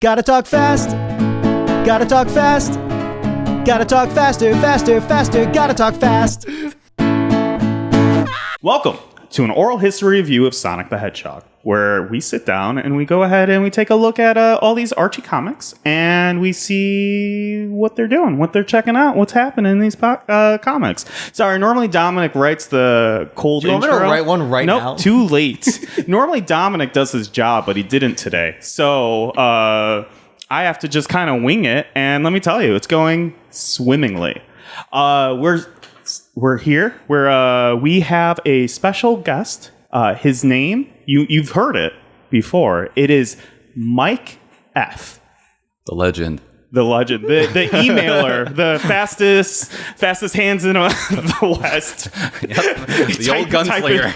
Gotta talk fast. Gotta talk fast. Gotta talk faster, faster, faster. Gotta talk fast. Welcome to an oral history review of Sonic the Hedgehog, where we sit down and we go ahead and we take a look at all these Archie comics and we see what they're doing, what they're checking out, what's happening in these comics. Sorry, normally Dominic writes the cold intro. Do you want me to write one right now? Nope, too late. Normally Dominic does his job, but he didn't today. So I have to just kind of wing it, and let me tell you, it's going swimmingly. We're here where we have a special guest. His name, you've heard it before. It is Mike F. The legend. The emailer, the fastest hands in the West. Yep. The old gunslinger.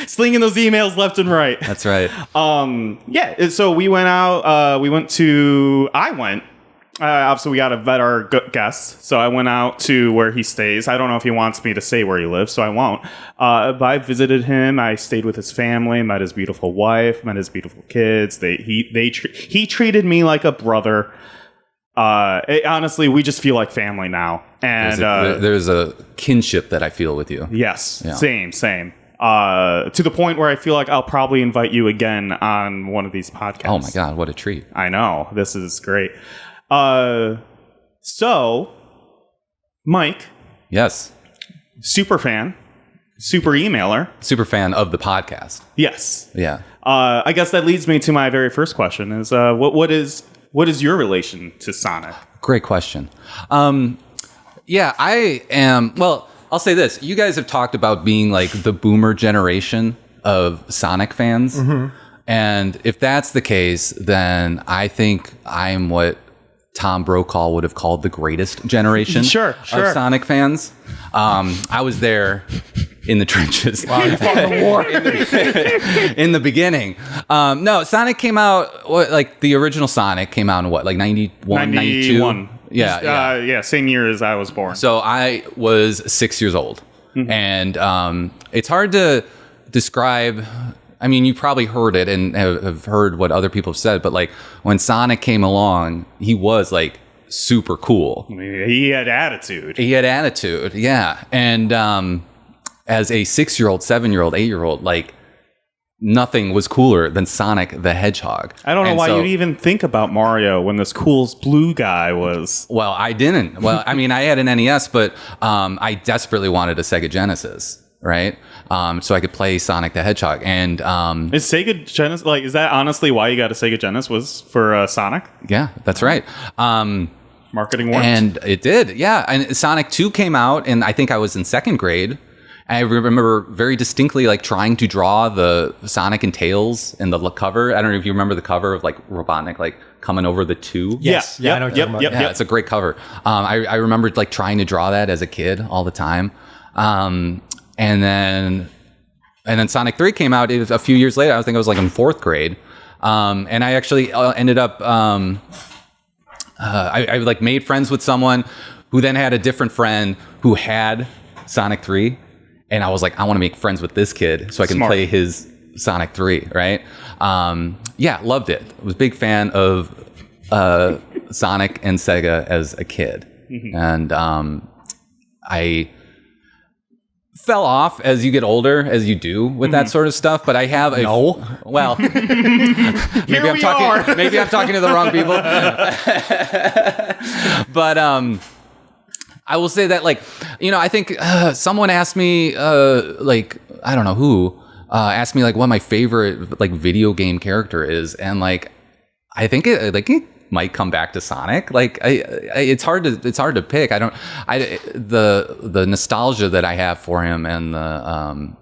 Slinging those emails left and right. That's right. Yeah, so we went out, obviously we got to vet our guests, so I went out to where he stays. I don't know if he wants me to say where he lives, so I won't. But I visited him. I stayed with his family, met his beautiful wife, met his beautiful kids. He treated me like a brother. Honestly, we just feel like family now. And there's a kinship that I feel with you. Yes, yeah. Same. To the point where I feel like I'll probably invite you again on one of these podcasts. Oh my God, what a treat. I know. This is great. So, Mike. Yes. Super fan. Super emailer. Super fan of the podcast. Yes. Yeah. I guess that leads me to my very first question is, what is your relation to Sonic? Great question. Yeah, I am, well, I'll say this. You guys have talked about being like the boomer generation of Sonic fans. Mm-hmm. And if that's the case, then I think I'm what Tom Brokaw would have called the greatest generation sure. of Sonic fans. I was there in the trenches. Wow, you fought the war. In the beginning. No, Sonic came out, like the original Sonic came out in what, like 91, 92? Yeah. Same year as I was born. So I was 6 years old. Mm-hmm. And it's hard to describe. I mean, you probably heard it and have heard what other people have said, but like when Sonic came along, he was like super cool. I mean, he had attitude. Yeah. And as a 6-year-old, 7-year-old, 8-year-old, like nothing was cooler than Sonic the Hedgehog. I don't know why you'd even think about Mario when this cool blue guy was. Well, I didn't. Well, I mean, I had an NES, but I desperately wanted a Sega Genesis. Right, so I could play Sonic the Hedgehog, and is Sega Genesis is that honestly why you got a Sega Genesis was for Sonic? Yeah, that's right. Marketing worked, and it did. Yeah, and Sonic 2 came out, and I think I was in second grade. I remember very distinctly like trying to draw the Sonic and Tails in the cover. I don't know if you remember the cover of like Robotnik like coming over the 2. Yes, yeah, I know what you're talking about. Yeah, it's a great cover. I remembered like trying to draw that as a kid all the time. And then Sonic 3 came out a few years later. I think I was like in 4th grade. And I actually ended up, I like made friends with someone who then had a different friend who had Sonic 3. And I was like, I want to make friends with this kid so I can play his Sonic 3, right? Yeah, loved it. I was a big fan of Sonic and Sega as a kid. Mm-hmm. And I fell off as you get older, as you do with that sort of stuff. But I have well, maybe I'm talking to the wrong people. But I will say that, like, I think someone asked me, like, I don't know who, asked me like what my favorite like video game character is, and like I think it might come back to Sonic. Like it's hard to pick. The nostalgia that I have for him, and the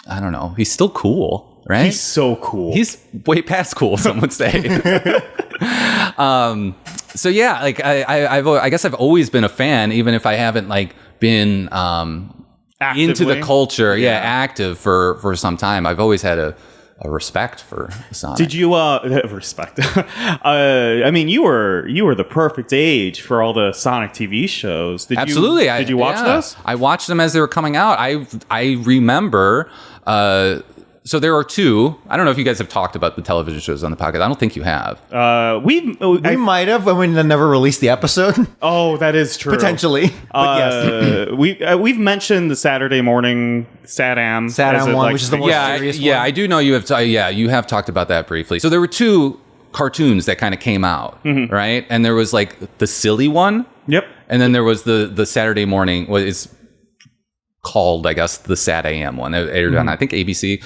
I don't know. He's still cool, right? He's so cool. He's way past cool, some would say. So yeah, like I guess I've always been a fan, even if I haven't like been into the culture, active for some time. I've always had a respect for Sonic. Did you respect? I mean, you were the perfect age for all the Sonic TV shows. Absolutely. Did you watch those? I watched them as they were coming out. I remember So there are two. I don't know if you guys have talked about the television shows on the podcast. I don't think you have. We might have when we never released the episode. Oh, that is true. Potentially. But yes. We've mentioned the Saturday morning SatAM. SatAM one, which is the more serious one. Yeah, I do know you have. You have talked about that briefly. So there were two cartoons that kind of came out, right? And there was like the silly one. Yep. And then there was the Saturday morning. What is called, I guess, the Sat AM one. It aired on, I think, ABC.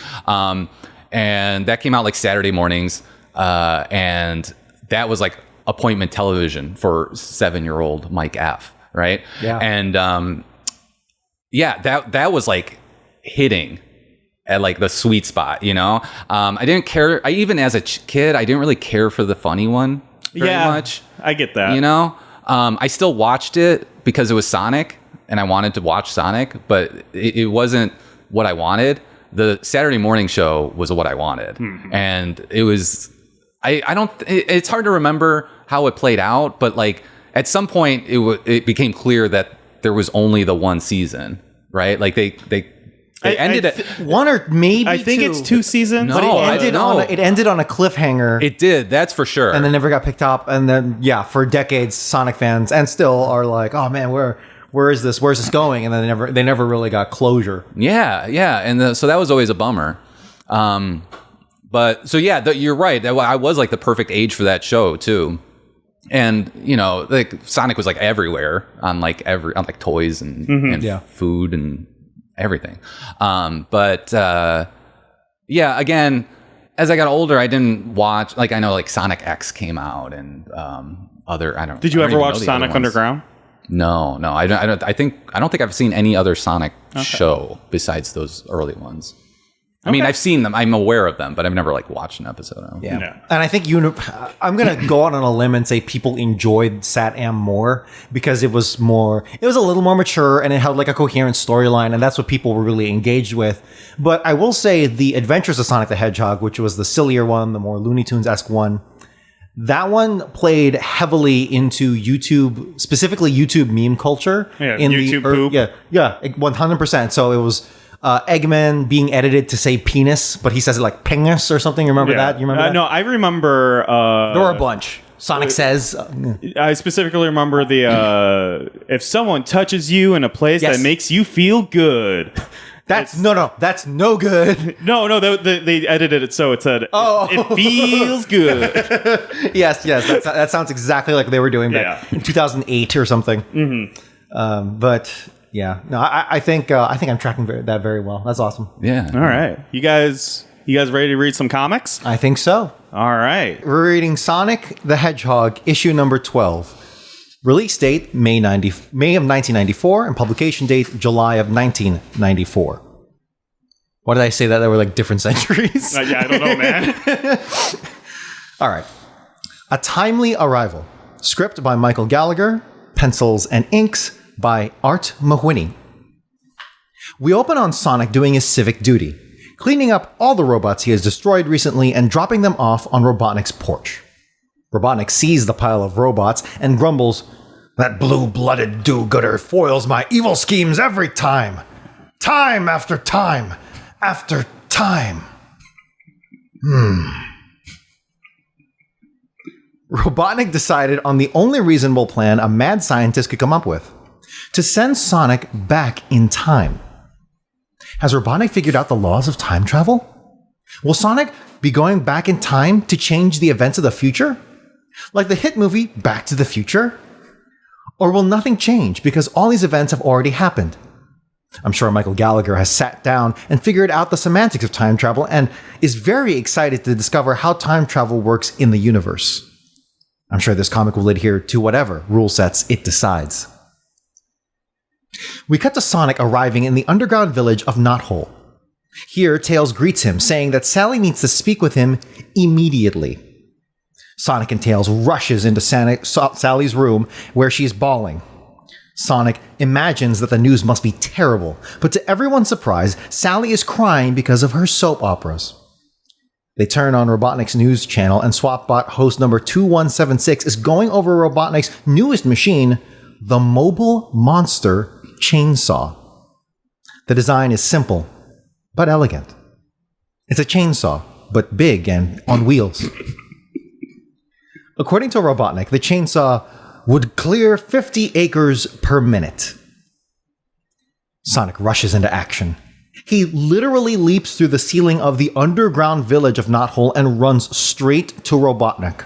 And that came out like Saturday mornings. And that was like appointment television for 7-year-old Mike F. Right? Yeah. And that was like hitting at like the sweet spot, you know? I didn't care. Even as a kid, I didn't really care for the funny one very much. I get that. You know? I still watched it because it was Sonic and I wanted to watch Sonic, but it wasn't what I wanted. The Saturday morning show was what I wanted. And it was, it's hard to remember how it played out, but like at some point it became clear that there was only the one season, right? Like they ended it one or maybe I think two. It's 2 seasons. But it ended on a cliffhanger. It did, that's for sure. And then never got picked up. And then, for decades, Sonic fans and still are like, oh man, where is this? Where's this going? And then they never really got closure. Yeah. And so that was always a bummer. But so you're right. I was like the perfect age for that show too. And you know, like Sonic was like everywhere on like toys and food and everything. Again, as I got older, I didn't watch, like I know like Sonic X came out and Did you ever watch Sonic Underground? No, I don't think I've seen any other Sonic show besides those early ones. I mean, I've seen them. I'm aware of them, but I've never like watched an episode of them. Yeah. No. And I think I'm going to go out on a limb and say people enjoyed SatAM more because it was a little more mature and it had like a coherent storyline, and that's what people were really engaged with. But I will say the Adventures of Sonic the Hedgehog, which was the sillier one, the more Looney Tunes-esque one, that one played heavily into YouTube, specifically YouTube meme culture. Yeah, YouTube poop. Yeah, 100%. So it was Eggman being edited to say penis, but he says it like penis or something. You remember that? You remember that? No, I remember. There were a bunch. Sonic says. I specifically remember if someone touches you in a place that makes you feel good. That's no good. No, they edited it so it said, it feels good. yes, that sounds exactly like they were doing back in 2008 or something. Mm-hmm. But yeah, no, I think I'm tracking that very well. That's awesome. Yeah. All right, you guys ready to read some comics? I think so. All right, we're reading Sonic the Hedgehog issue number 12. Release date, May of 1994, and publication date, July of 1994. Why did I say that? They were like different centuries. I don't know, man. All right. A Timely Arrival. Script by Michael Gallagher. Pencils and inks by Art Mahwini. We open on Sonic doing his civic duty, cleaning up all the robots he has destroyed recently and dropping them off on Robotnik's porch. Robotnik sees the pile of robots and grumbles, "That blue-blooded do-gooder foils my evil schemes every time. Time after time after time." Robotnik decided on the only reasonable plan a mad scientist could come up with: to send Sonic back in time. Has Robotnik figured out the laws of time travel? Will Sonic be going back in time to change the events of the future? Like the hit movie Back to the Future? Or will nothing change because all these events have already happened? I'm sure Michael Gallagher has sat down and figured out the semantics of time travel and is very excited to discover how time travel works in the universe. I'm sure this comic will adhere to whatever rule sets it decides. We cut to Sonic arriving in the underground village of Knothole. Here, Tails greets him, saying that Sally needs to speak with him immediately. Sonic and Tails rushes into Sally's room where she's bawling. Sonic imagines that the news must be terrible, but to everyone's surprise, Sally is crying because of her soap operas. They turn on Robotnik's news channel and SWAPbot host number 2176 is going over Robotnik's newest machine, the Mobile Monster Chainsaw. The design is simple, but elegant. It's a chainsaw, but big and on wheels. According to Robotnik, the chainsaw would clear 50 acres per minute. Sonic rushes into action. He literally leaps through the ceiling of the underground village of Knothole and runs straight to Robotnik.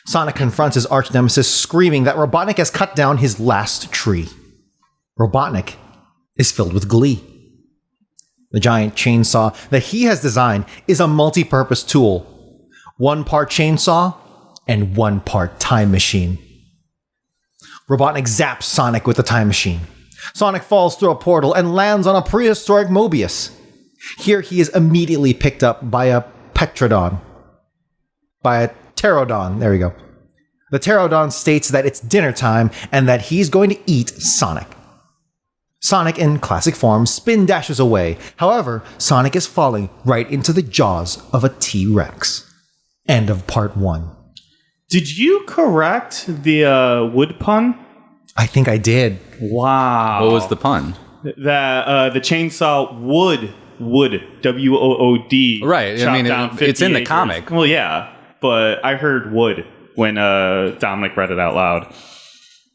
Sonic confronts his arch nemesis, screaming that Robotnik has cut down his last tree. Robotnik is filled with glee. The giant chainsaw that he has designed is a multi-purpose tool. 1 part chainsaw and 1 part time machine. Robotnik zaps Sonic with the time machine. Sonic falls through a portal and lands on a prehistoric Mobius. Here he is immediately picked up by a Petrodon. By a Pterodon. There we go. The Pterodon states that it's dinner time and that he's going to eat Sonic. Sonic, in classic form, spin dashes away. However, Sonic is falling right into the jaws of a T-Rex. End of part 1. Did you correct the wood pun? I think I did. Wow. What was the pun? That the chainsaw would WOOD. Right. I mean, down 50 it's in the acres. comic. Well, yeah, but I heard would when Dominic read it out loud.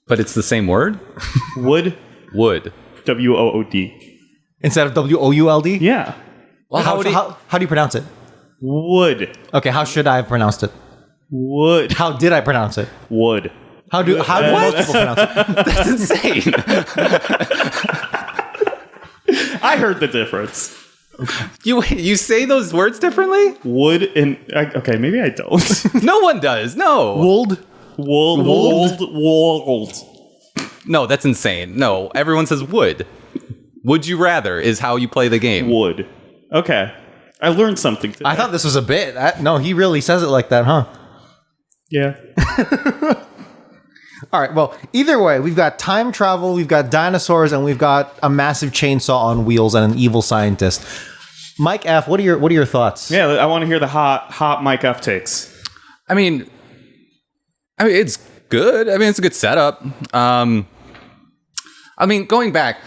But it's the same word? Would Would. WOOD. Instead of WOULD? Yeah. Well, How do you pronounce it? Would. Okay, how should I have pronounced it? Would. How did I pronounce it? Would. How do most people pronounce it? That's insane. I heard the difference. You say those words differently? Would and okay, maybe I don't. No one does. No. Wold? Wold. No, that's insane. No, everyone says would. Would you rather is how you play the game. Would. Okay. I learned something today. I thought this was a bit. No, he really says it like that, huh? Yeah. All right, well, either way, we've got time travel, we've got dinosaurs, and we've got a massive chainsaw on wheels and an evil scientist. Mike F., what are your thoughts? Yeah, I want to hear the hot Mike F takes. I mean, it's good. I mean, it's a good setup. I mean, going back,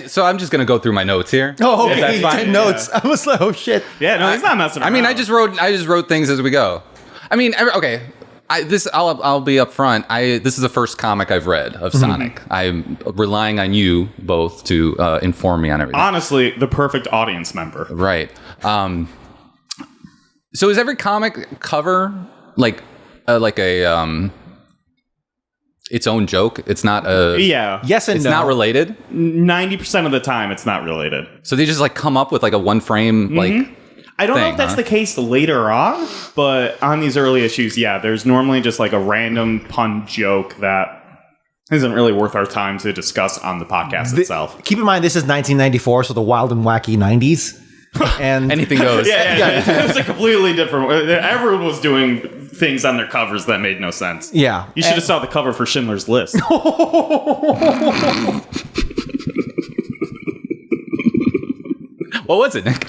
so I'm just gonna go through my notes here. Oh, okay. Yeah, that's You fine. took notes. I was like, oh shit. Yeah, no, he's not messing around. I mean, I just wrote things as we go. I mean, okay. I'll be upfront. This is the first comic I've read of Sonic. I'm relying on you both to inform me on everything. Honestly, the perfect audience member. Right. So is every comic cover like a its own joke? It's not a Yeah. Yes and It's no. not related. 90% of the time, it's not related. So they just like come up with like a one frame like. I don't know thing, if that's huh? the case later on, but on these early issues, yeah, there's normally just like a random pun joke that isn't really worth our time to discuss on the podcast itself. Keep in mind, this is 1994, so the wild and wacky 90s. And Anything goes. Yeah. It's a completely different. Everyone was doing things on their covers that made no sense. yeah. You should have saw the cover for Schindler's List. What was it, Nick?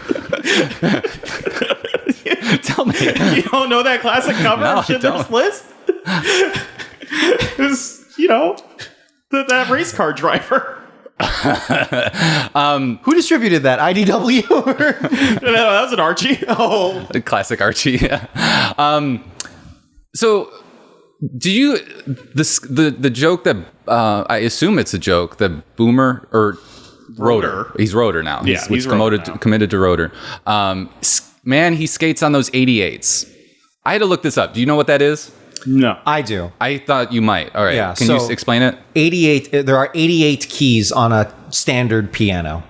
Tell me. You don't know that classic cover No, I of Schindler's don't. List? It was, that race car driver. Who distributed that? IDW? That was an Archie. Oh. The classic Archie. Yeah. So, do you the joke that I assume it's a joke that Boomer or Rotor? He's Rotor now. Yeah, he's Rotor now. committed to Rotor. Man, he skates on those 88s. I had to look this up. Do you know what that is? No. I do. I thought you might. All right. Yeah, Can so- you explain it? 88. There are 88 keys on a standard piano.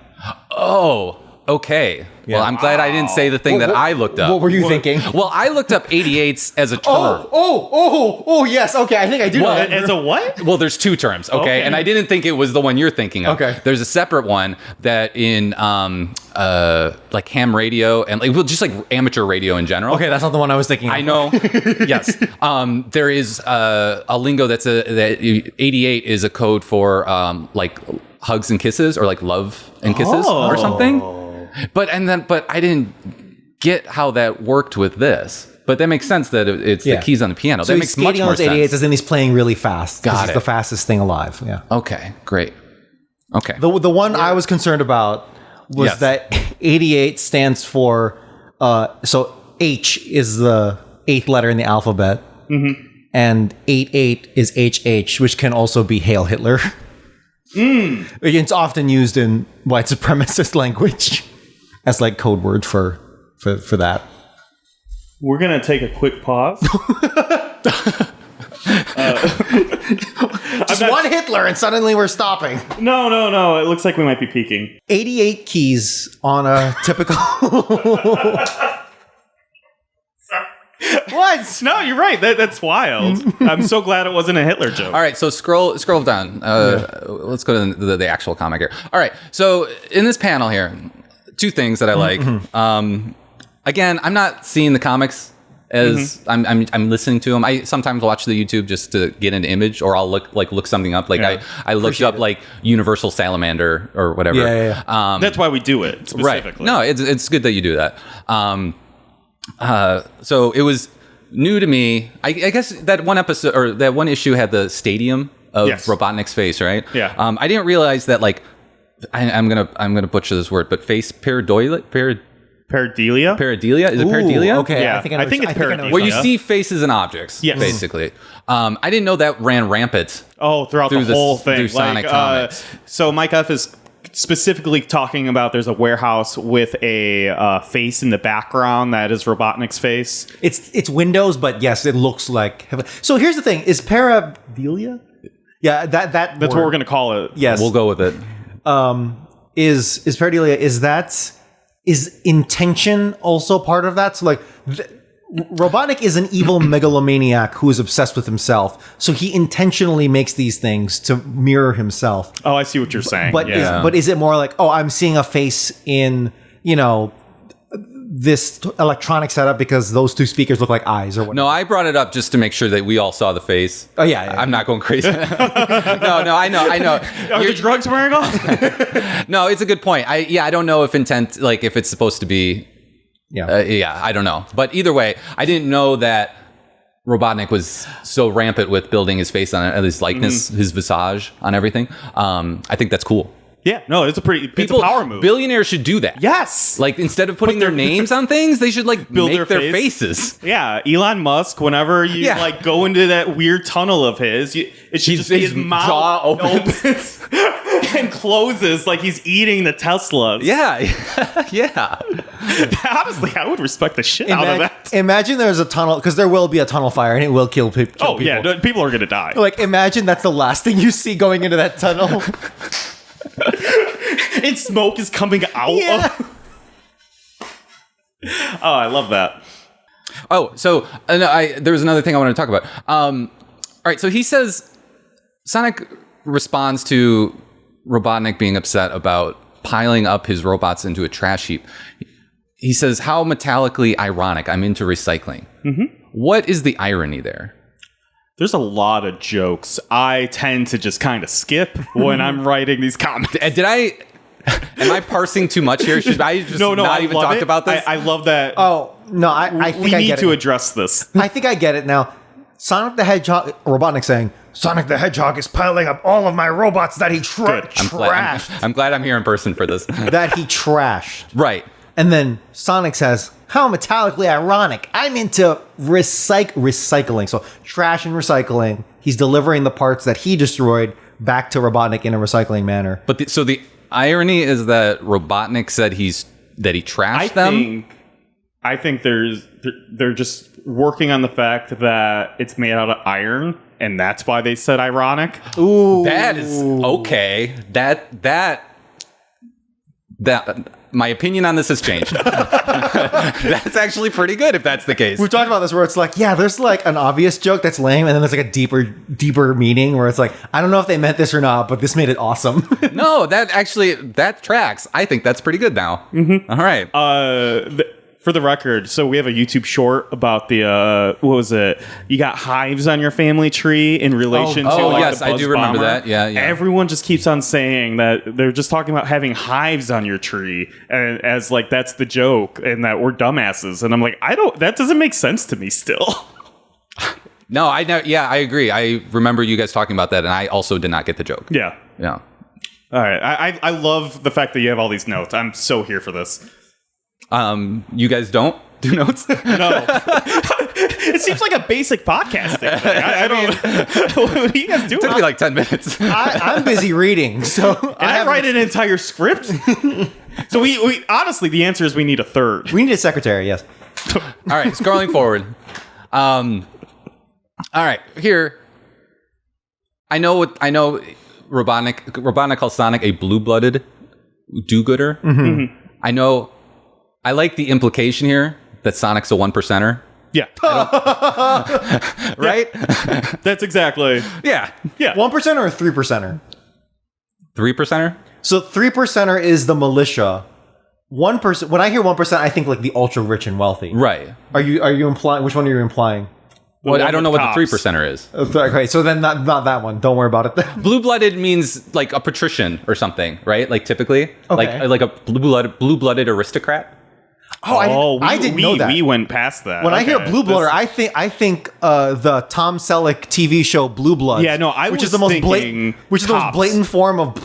Oh, okay. Yeah. Well, I'm glad I didn't say the thing that I looked up. What were you thinking? Well, I looked up 88s as a term. Oh, yes. Okay, I think I do know that. As a what? Well, there's two terms, okay? Okay. And I didn't think it was the one you're thinking of. Okay. There's a separate one that in like ham radio and just like amateur radio in general. Okay, that's not the one I was thinking of. I know. Yes. There is a lingo that 88 is a code for like hugs and kisses or like love and kisses or something. But I didn't get how that worked with this. But that makes sense that it's the keys on the piano. So that he's makes much skating on more those 88s sense. as in he's playing really fast. 'Cause Got he's it. the fastest thing alive. Yeah. Okay, great. Okay. The one I was concerned about was Yes. that 88 stands for So H is the 8th letter in the alphabet. And 88 is HH, which can also be Hail Hitler. It's often used in white supremacist language as like code word for that. We're going to take a quick pause. Just one Hitler and suddenly we're stopping. No. It looks like we might be peaking. 88 keys on a typical... What? No, you're right. That's wild. I'm so glad it wasn't a Hitler joke. All right, so scroll down. Let's go to the actual comic here. All right, so in this panel here, 2 things that I like. Again, I'm not seeing the comics as I'm listening to them. I sometimes watch the YouTube just to get an image, or I'll look something up. Like I looked up like Universal Salamander or whatever. Yeah. That's why we do it specifically. Right. No, it's good that you do that. So it was new to me. I guess that one episode or that one issue had the stadium of Robotnik's face, right? Yeah. I didn't realize that like I'm gonna butcher this word, but face pareidolia. Pareidolia? Pareidolia? Is it pareidolia? Okay. Yeah. I think it's pareidolia. Where you see faces and objects, Yes. basically. I didn't know that ran rampant. Oh, throughout the whole thing. Through Sonic comics. So Mike F is specifically talking about there's a warehouse with a face in the background that is Robotnik's face. It's Windows, but yes, it looks like... So here's the thing. Is pareidolia? Yeah, that's what we're going to call it. Yes. We'll go with it. Is pareidolia, is intention also part of that? So like Robotnik is an evil megalomaniac who is obsessed with himself. So he intentionally makes these things to mirror himself. Oh, I see what you're saying. But is it more like, oh, I'm seeing a face in, this electronic setup because those 2 speakers look like eyes or whatever? No, I brought it up just to make sure that we all saw the face. Oh, yeah. I'm not going crazy. No, I know. Are the drugs wearing off? No, it's a good point. I don't know if intent, like if it's supposed to be. I don't know. But either way, I didn't know that Robotnik was so rampant with building his face on his likeness, his visage on everything. I think that's cool. Yeah, no, it's a power move. Billionaires should do that. Yes. Like instead of putting their names on things, they should like build make their face. faces. Yeah, Elon Musk, whenever you like go into that weird tunnel of his, it should just be his mouth jaw opens and closes like he's eating the Teslas. Yeah. Honestly, I would respect the shit out of that. Imagine there's a tunnel, because there will be a tunnel fire and it will kill people. Oh, yeah, no, people are going to die. Like, imagine that's the last thing you see going into that tunnel. And smoke is coming out. Yeah. Oh, I love that. Oh, so there was another thing I wanted to talk about. All right, so he says Sonic responds to Robotnik being upset about piling up his robots into a trash heap. He says, how metallically ironic, I'm into recycling. What is the irony there? There's a lot of jokes I tend to just kind of skip when I'm writing these comics. Am I parsing too much here? Should I just not even talk about this? I love that. Oh, no, I think we I need get to it. address this. I think I get it now. Sonic the Hedgehog, Robotnik saying, Sonic the Hedgehog is piling up all of my robots that he trashed. I'm glad I'm here in person for this. That he trashed. Right. And then Sonic says, how metallically ironic. I'm into recycling. So trash and recycling. He's delivering the parts that he destroyed back to Robotnik in a recycling manner. But so the irony is that Robotnik said he trashed them? I think they're just working on the fact that it's made out of iron, and that's why they said ironic. Ooh. That is okay. That my opinion on this has changed. That's actually pretty good if that's the case. We've talked about this where it's like, yeah, there's like an obvious joke that's lame, and then there's like a deeper meaning where it's like, I don't know if they meant this or not, but this made it awesome. No, that tracks. I think that's pretty good now. All right. For the record, so we have a YouTube short about the what was it? You got hives on your family tree in relation to like yes, the Buzz I do remember Bomber. that. Yeah. Everyone just keeps on saying that they're just talking about having hives on your tree, and as like that's the joke, and that we're dumbasses. And I'm like, that doesn't make sense to me still. No, I know. Yeah, I agree. I remember you guys talking about that, and I also did not get the joke. Yeah. Yeah. All right. I love the fact that you have all these notes. I'm so here for this. You guys don't do notes? No. It seems like a basic podcasting thing. I don't. What do you guys do? Took me like 10 minutes. I'm busy reading, so I write an entire script. So we honestly, the answer is we need a third. We need a secretary. Yes. All right, scrolling forward. All right, here. I know Robotnik calls Sonic a blue-blooded do-gooder. Mm-hmm. I like the implication here that Sonic's a 1%er. Yeah. Right? That's exactly. Yeah. 1% or a 3%er? 3%er? So 3%er is the militia. 1%. When I hear 1%, I think like the ultra rich and wealthy. Right. Are you implying? Which one are you implying? Well, I don't know what cops. the 3%er is. Okay, so then not that one. Don't worry about it then. Blue-blooded means like a patrician or something, right? Like typically, Okay. like a blue-blooded aristocrat. I didn't know that. We went past that. When I hear Blue Blooder, I think the Tom Selleck TV show Blue Bloods. Yeah, no, I which was is the most thinking blatant, which is the most cops. blatant form of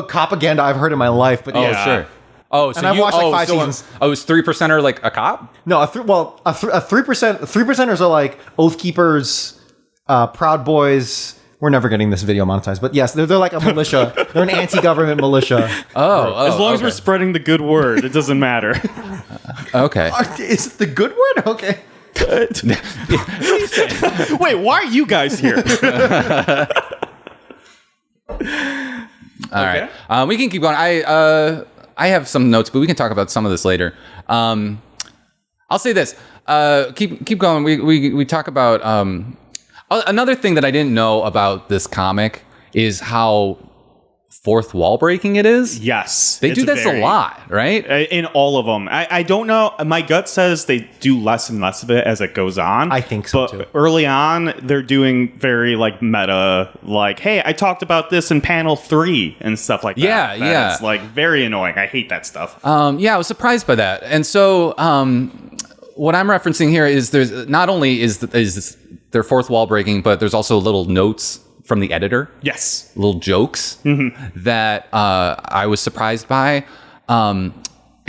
propaganda I've heard in my life. But Oh, yeah. sure. Oh, so And I've watched, like, 5 seasons. Oh, is 3%er like a cop? No, a 3%ers are like Oath Keepers, Proud Boys. We're never getting this video monetized, but yes, they're like a militia. They're an anti-government militia. Oh, as long as okay. we're spreading the good word, it doesn't matter. Okay. Is it the good word? Okay. Wait, why are you guys here? All right. We can keep going. I have some notes, but we can talk about some of this later. I'll say this. Keep going. We talk about another thing that I didn't know about this comic is how fourth wall breaking it is. Yes. They it's do this a lot, right? In all of them. I don't know. My gut says they do less and less of it as it goes on. I think so, but too. Early on, they're doing very like meta, like, hey, I talked about this in panel 3 and stuff like that. Yeah. It's like very annoying. I hate that stuff. Yeah, I was surprised by that. And so what I'm referencing here is there's not only is their fourth wall breaking, but there's also little notes from the editor. Yes. Little jokes that I was surprised by. And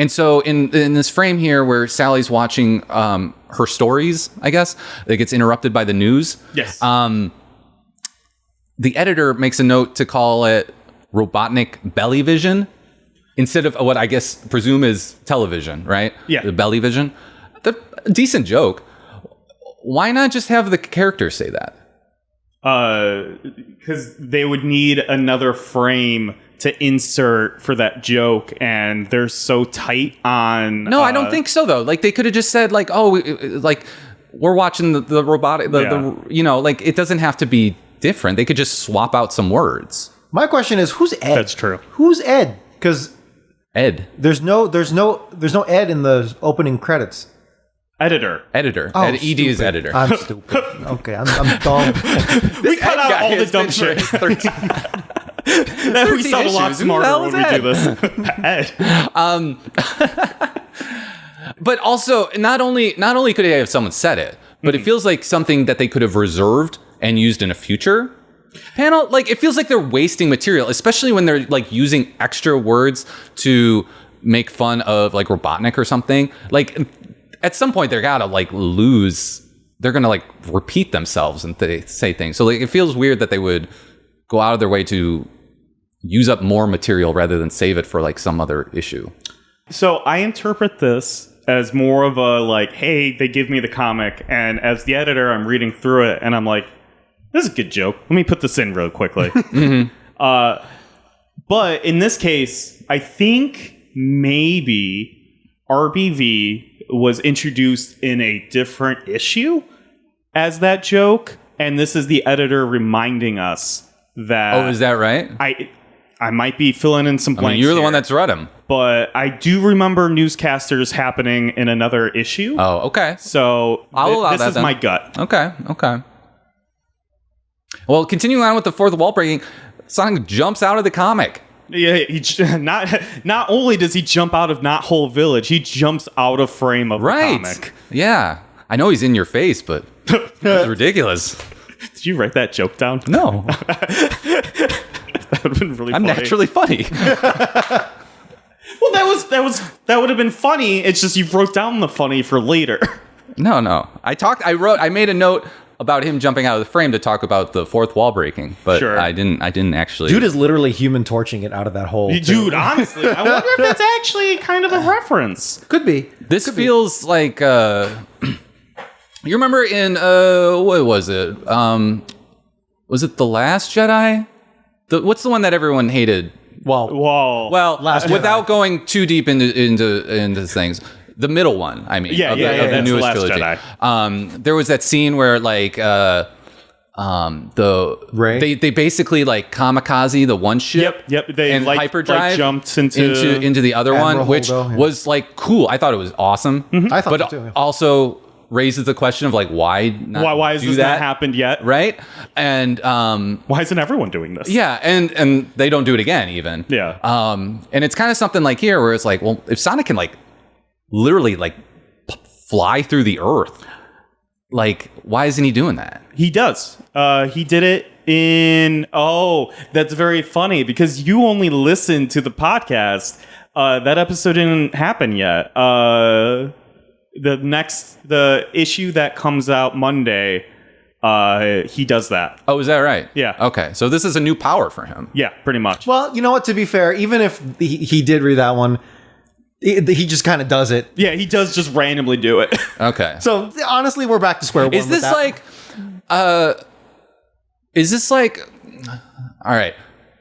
so in this frame here where Sally's watching her stories, I guess, it gets interrupted by the news. Yes. The editor makes a note to call it Robotnik belly vision instead of what I guess presume is television, right? Yeah. The belly vision. A decent joke. Why not just have the character say that? Because they would need another frame to insert for that joke, and they're so tight on. No, I don't think so though. Like they could have just said like, oh, like we're watching the robotic, the you know, like it doesn't have to be different. They could just swap out some words. My question is, who's Ed? That's true. Who's Ed? Because Ed, there's no Ed in the opening credits. Editor. Oh, ED is editor. I'm stupid. Okay, I'm dumb. We cut out all the dumb shit. We sound a lot smarter when we do this. Ed. But also, not only could they have someone said it, but it feels like something that they could have reserved and used in a future panel. Like it feels like they're wasting material, especially when they're like using extra words to make fun of like Robotnik or something. Like at some point they're gotta like lose. They're gonna like repeat themselves and say things. So like it feels weird that they would go out of their way to use up more material rather than save it for like some other issue. So I interpret this as more of a like, hey, they give me the comic, and as the editor, I'm reading through it, and I'm like, this is a good joke. Let me put this in real quickly. But in this case, I think maybe RBV was introduced in a different issue as that joke, and this is the editor reminding us that. Oh, is that right? I might be filling in some blanks. I mean, you're the here, one that's read them. but I do remember newscasters happening in another issue. Oh, okay. So I'll allow this that is then. my gut. Okay. Well, continuing on with the fourth wall breaking, Sonic jumps out of the comic. Yeah, not only does he jump out of Not Whole Village, he jumps out of frame of the comic. Yeah. I know he's in your face, but it's ridiculous. Did you write that joke down? No. That would have been really I'm funny. naturally funny. Well, that would have been funny. It's just you wrote down the funny for later. No. I made a note about him jumping out of the frame to talk about the fourth wall breaking, but Sure. I didn't actually. Dude is literally human torching it out of that hole. Dude, honestly, I wonder if that's actually kind of a reference. Could be. This feels like you remember in what was it? Was it The Last Jedi? What's the one that everyone hated? Whoa. Well, Last without Jedi. going too deep into things, the middle one, I mean, Yeah, of yeah, the that's newest The Last trilogy. Jedi. There was that scene where like the Rey? they basically like kamikaze the one ship. Yep. They and like hyperdrive jumped into the other Admiral one, which Holdo, yeah. was like cool. I thought it was awesome. I thought but so too. Yeah. also raises the question of like why not why has do this that not happened yet? right? And Why isn't everyone doing this? yeah, and they don't do it again even. Yeah. And it's kind of something like here where it's like, well, if Sonic can like literally like fly through the earth, like why isn't he doing that? He does. He did it in. Oh, that's very funny because you only listened to the podcast. That episode didn't happen yet. The issue that comes out Monday, he does that. Oh, is that right? Yeah. Okay, so this is a new power for him. Yeah, pretty much. Well, you know what? To be fair, even if he did read that one, he just kind of does it. Yeah, he does just randomly do it. Okay. So honestly, we're back to square one. Is with this that. like all right,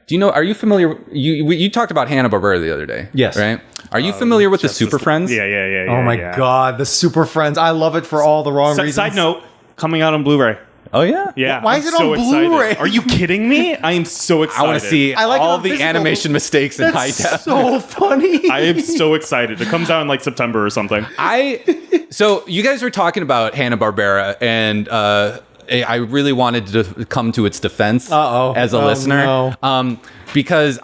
do you know, are you familiar, you talked about Hanna-Barbera the other day? Yes. Right? Are you familiar with the Super Friends? Yeah. Oh my God, the Super Friends! I love it for all the wrong reasons. Side note, coming out on Blu-ray. Oh yeah? Yeah. Why I'm is it on so excited. Blu-ray? Are you kidding me? I am so I excited. want to see I like it all on the physical. animation mistakes in high That's def. so funny. I am so excited. It comes out in like September or something. So you guys were talking about Hanna-Barbera, and I really wanted to come to its defense as a listener. no. Because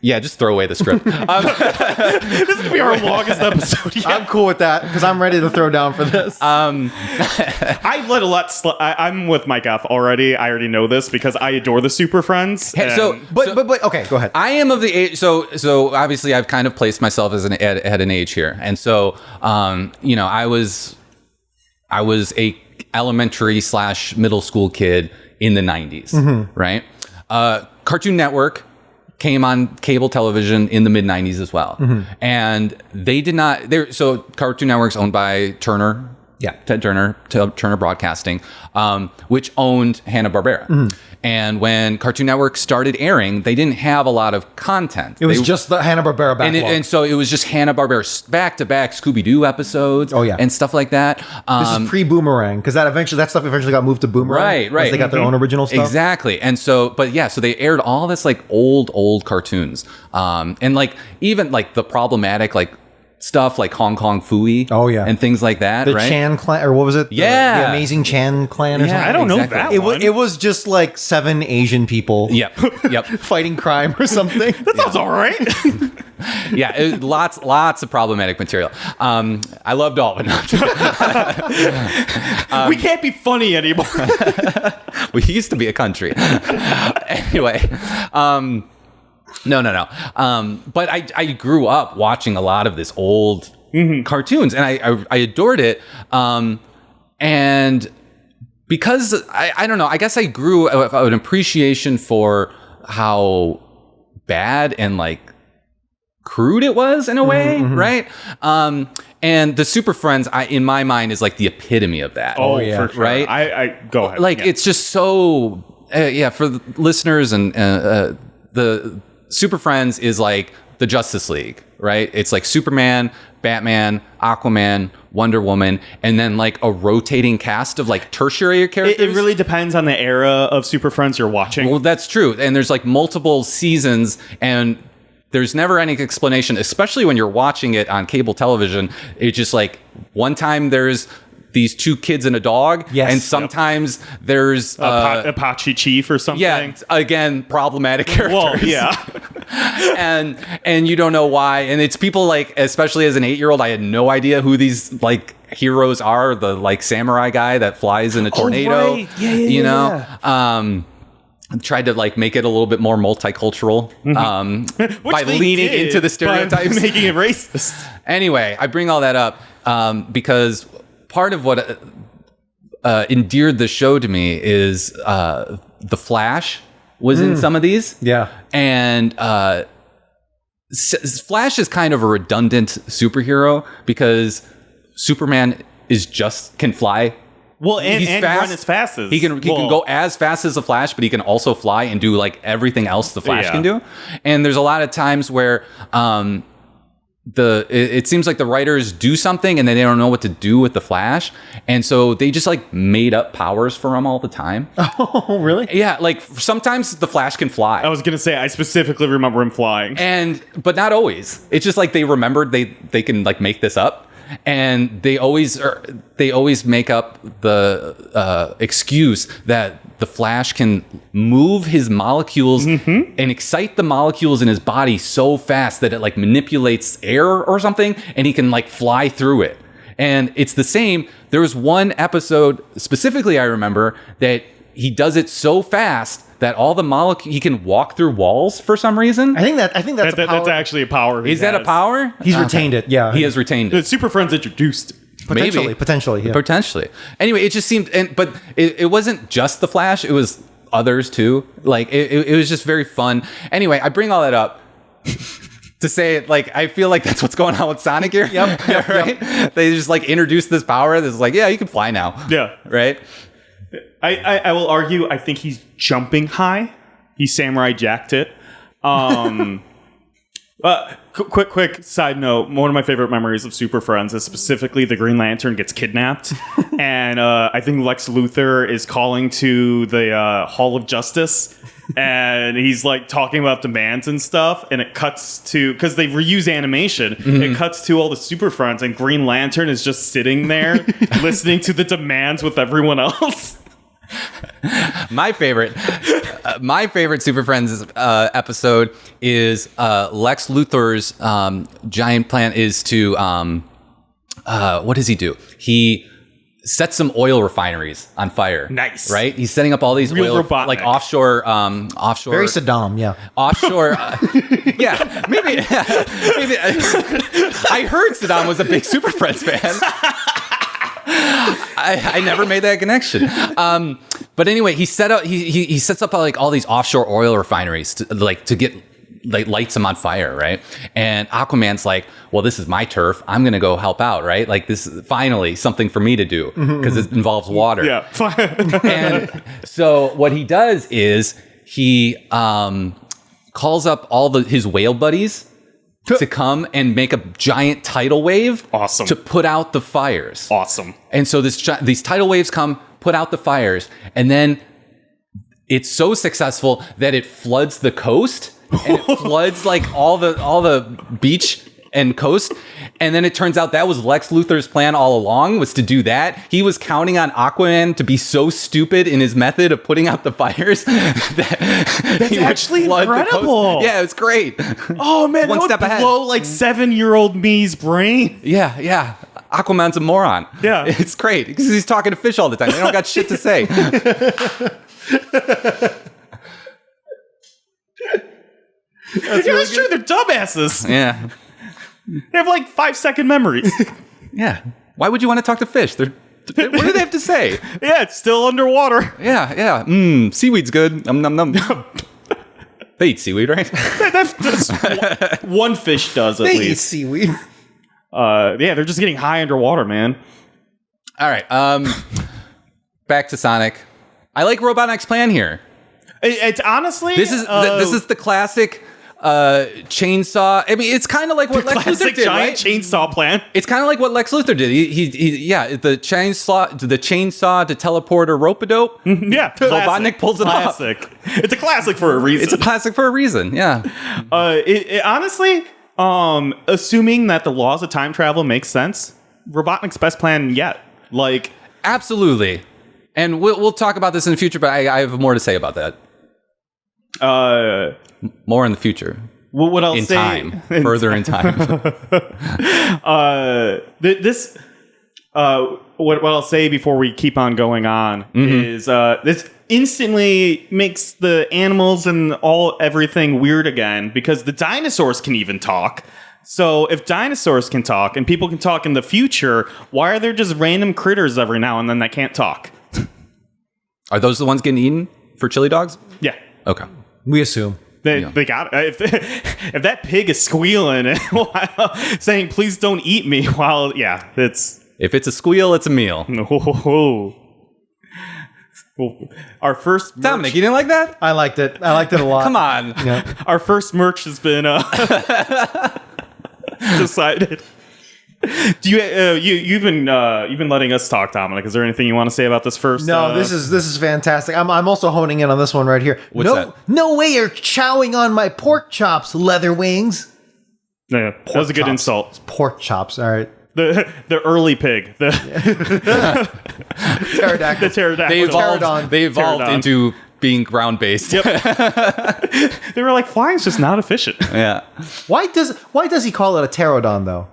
just throw away the script. This is gonna be our longest episode yet. I'm cool with that because I'm ready to throw down for this. I let a lot. I'm with Mike F already. I already know this because I adore the Super Friends. but okay, go ahead. I am of the age, so obviously I've kind of placed myself as at an age here, and so I was a elementary / middle school kid in the 90s, right? Cartoon Network came on cable television in the mid 90s as well, and they did not. So Cartoon Network's owned by Turner. Yeah, Ted Turner, Turner Broadcasting, which owned Hanna-Barbera. And when Cartoon Network started airing, they didn't have a lot of content. It was just the Hanna-Barbera backlog. And so it was just Hanna-Barbera back-to-back Scooby-Doo episodes and stuff like that. This is pre-Boomerang because that stuff eventually got moved to Boomerang. Right. They got their own original stuff. Exactly. And so, so they aired all this like old cartoons. And like even like the problematic like stuff like Hong Kong Phooey. Oh, yeah. And things like that, The right? Chan Clan, or what was it? Yeah. The Amazing Chan Clan or Yeah, something. I don't know exactly. that one. It was just like 7 Asian people Yep. fighting crime or something. That sounds all right. Yeah, lots of problematic material. I loved all of it. We can't be funny anymore. We used to be a country. Anyway, no. But I grew up watching a lot of this old cartoons, and I adored it. And because I don't know, I guess I grew an appreciation for how bad and like crude it was in a way, right? And the Super Friends, in my mind, is like the epitome of that. Oh yeah, for sure. Right? I go ahead. Like Yeah. it's just so for the listeners, and the Super Friends is like the Justice League, right? It's like Superman, Batman, Aquaman, Wonder Woman, and then like a rotating cast of like tertiary characters. It really depends on the era of Super Friends you're watching. Well, that's true. And there's like multiple seasons, and there's never any explanation, especially when you're watching it on cable television. It's just like one time there's these 2 kids and a dog, and sometimes there's Apache Chief or something. Yeah, again, problematic characters. Well, yeah. and you don't know why, and it's people like, especially as an 8-year-old, I had no idea who these like heroes are. The like samurai guy that flies in a tornado, right. Yeah, you know. tried to like make it a little bit more multicultural by leaning into the stereotypes, making it racist. Anyway, I bring all that up because part of what endeared the show to me is the Flash was in some of these. Yeah. And Flash is kind of a redundant superhero because Superman can fly. Well, He's and fast. run as fast as He can go as fast as the Flash, but he can also fly and do like everything else the Flash can do. And there's a lot of times where it seems like the writers do something and then they don't know what to do with the Flash, and so they just like made up powers for him all the time. Oh, really? Yeah, like sometimes the Flash can fly. I was gonna say I specifically remember him flying, but not always. It's just like they remembered they can like make this up. And they always make up the excuse that the Flash can move his molecules and excite the molecules in his body so fast that it like manipulates air or something, and he can like fly through it. And it's the same. There was one episode specifically I remember that he does it so fast that all the molecules, he can walk through walls for some reason. I think that's a power. that's actually a power. Is that a power? He's retained it. Yeah, he has retained it. The Super Friends introduced. Potentially. Yeah. Potentially. Anyway, it just seemed, but it wasn't just the Flash. It was others too. Like it was just very fun. Anyway, I bring all that up to say, like, I feel like that's what's going on with Sonic here. Yep. Right? They just like introduced this power that's like, yeah, you can fly now. Yeah. Right. I will argue. I think he's jumping high. He Samurai Jacked it. Quick side note. One of my favorite memories of Super Friends is specifically the Green Lantern gets kidnapped, and I think Lex Luthor is calling to the Hall of Justice, and he's like talking about demands and stuff, and it cuts to, because they reuse animation, it cuts to all the Super Friends, and Green Lantern is just sitting there listening to the demands with everyone else. My favorite Super Friends episode is Lex Luthor's giant plan is to what does he do? He sets some oil refineries on fire. Nice, right? He's setting up all these Real oil Robotnik. like offshore. Very Saddam. Yeah. Offshore. Yeah, maybe. I heard Saddam was a big Super Friends fan. I never made that connection. But anyway, he sets up like all these offshore oil refineries to get like lights them on fire, right? And Aquaman's like, well, this is my turf. I'm gonna go help out, right? Like this is finally something for me to do because it involves water. Yeah. And so what he does is he calls up all his whale buddies to come and make a giant tidal wave. Awesome. To put out the fires. Awesome. And so these tidal waves come, put out the fires, and then it's so successful that it floods the coast, and it floods like all the beach and coast. And then it turns out that was Lex Luthor's plan all along, was to do that. He was counting on Aquaman to be so stupid in his method of putting out the fires that he would actually flood the incredible. coast. Yeah, it's great. Oh man, One that step would ahead. blow like 7-year-old me's brain. Yeah. Aquaman's a moron. Yeah. It's great because he's talking to fish all the time. They don't got shit to say. That's true. They're dumbasses. Yeah. They have like 5-second memories. Yeah. Why would you want to talk to fish? What do they have to say? Yeah, it's still underwater. Yeah. Seaweed's good. Num. They eat seaweed, right? That's one fish does at They eat least. seaweed. Yeah, they're just getting high underwater, man. All right. Back to Sonic. I like Robotnik's plan here. It's honestly This is the classic chainsaw. I mean, it's kind of like what Lex Luthor classic did, giant right? chainsaw plan. It's kind of like what Lex Luthor did. The chainsaw to teleport a rope-a-dope. Yeah, Robotnik pulls it off. classic. It's a classic for a reason. It's a classic for a reason. Yeah. Honestly, assuming that the laws of time travel make sense, Robotnik's best plan yet. Like, Absolutely. And we'll talk about this in the future, but I have more to say about that. More in the future. What I'll In say time. Further in time. what I'll say before we keep on going on is this instantly makes the animals and everything weird again, because the dinosaurs can even talk. So if dinosaurs can talk and people can talk in the future, why are there just random critters every now and then that can't talk? Are those the ones getting eaten for chili dogs? Yeah. Okay. We assume. They got it. If that pig is squealing while saying, please don't eat me, If it's a squeal, it's a meal. Well, our first Dominic, you didn't like that? I liked it. I liked it a lot. Come on. Yeah. Our first merch has been decided. Do you've been letting us talk, Dominic? Is there anything you want to say about this first? No, this is fantastic. I'm also honing in on this one right here. What's that? No way you're chowing on my pork chops, leather wings. Yeah, that was a good insult. Pork chops. All right. The early pig, the Pterodactyl. the pterodactyl. They evolved Pterodon. into being ground based. Yep. They were like, flying's just not efficient. Yeah. Why does he call it a pterodon though?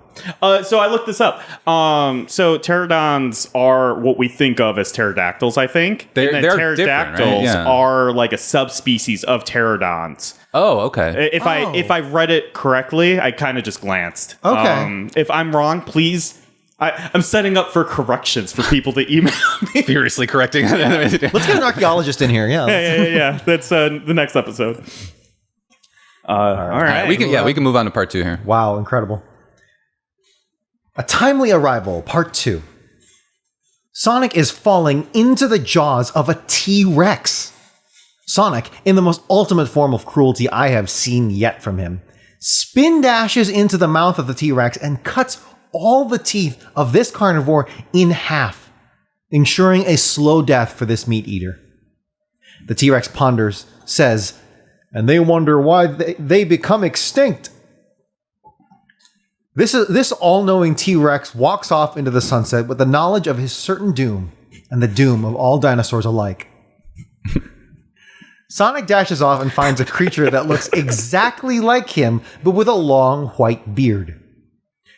So I looked this up. So pterodons are what we think of as pterodactyls, I think. They're and different, pterodactyls right? Yeah. are like a subspecies of pterodons. Oh, okay. If I read it correctly, I kind of just glanced. Okay. If I'm wrong, please. I'm setting up for corrections for people to email me. Furiously correcting. Let's get an archaeologist in here. Yeah. Yeah. That's the next episode. All right. we can move on to part 2 here. Wow, incredible. A timely arrival, part 2. Sonic is falling into the jaws of a T-Rex. Sonic, in the most ultimate form of cruelty I have seen yet from him, spin dashes into the mouth of the T-Rex and cuts all the teeth of this carnivore in half, ensuring a slow death for this meat eater. The T-Rex ponders, says, and they wonder why they become extinct. This all-knowing T-Rex walks off into the sunset with the knowledge of his certain doom and the doom of all dinosaurs alike. Sonic dashes off and finds a creature that looks exactly like him, but with a long white beard.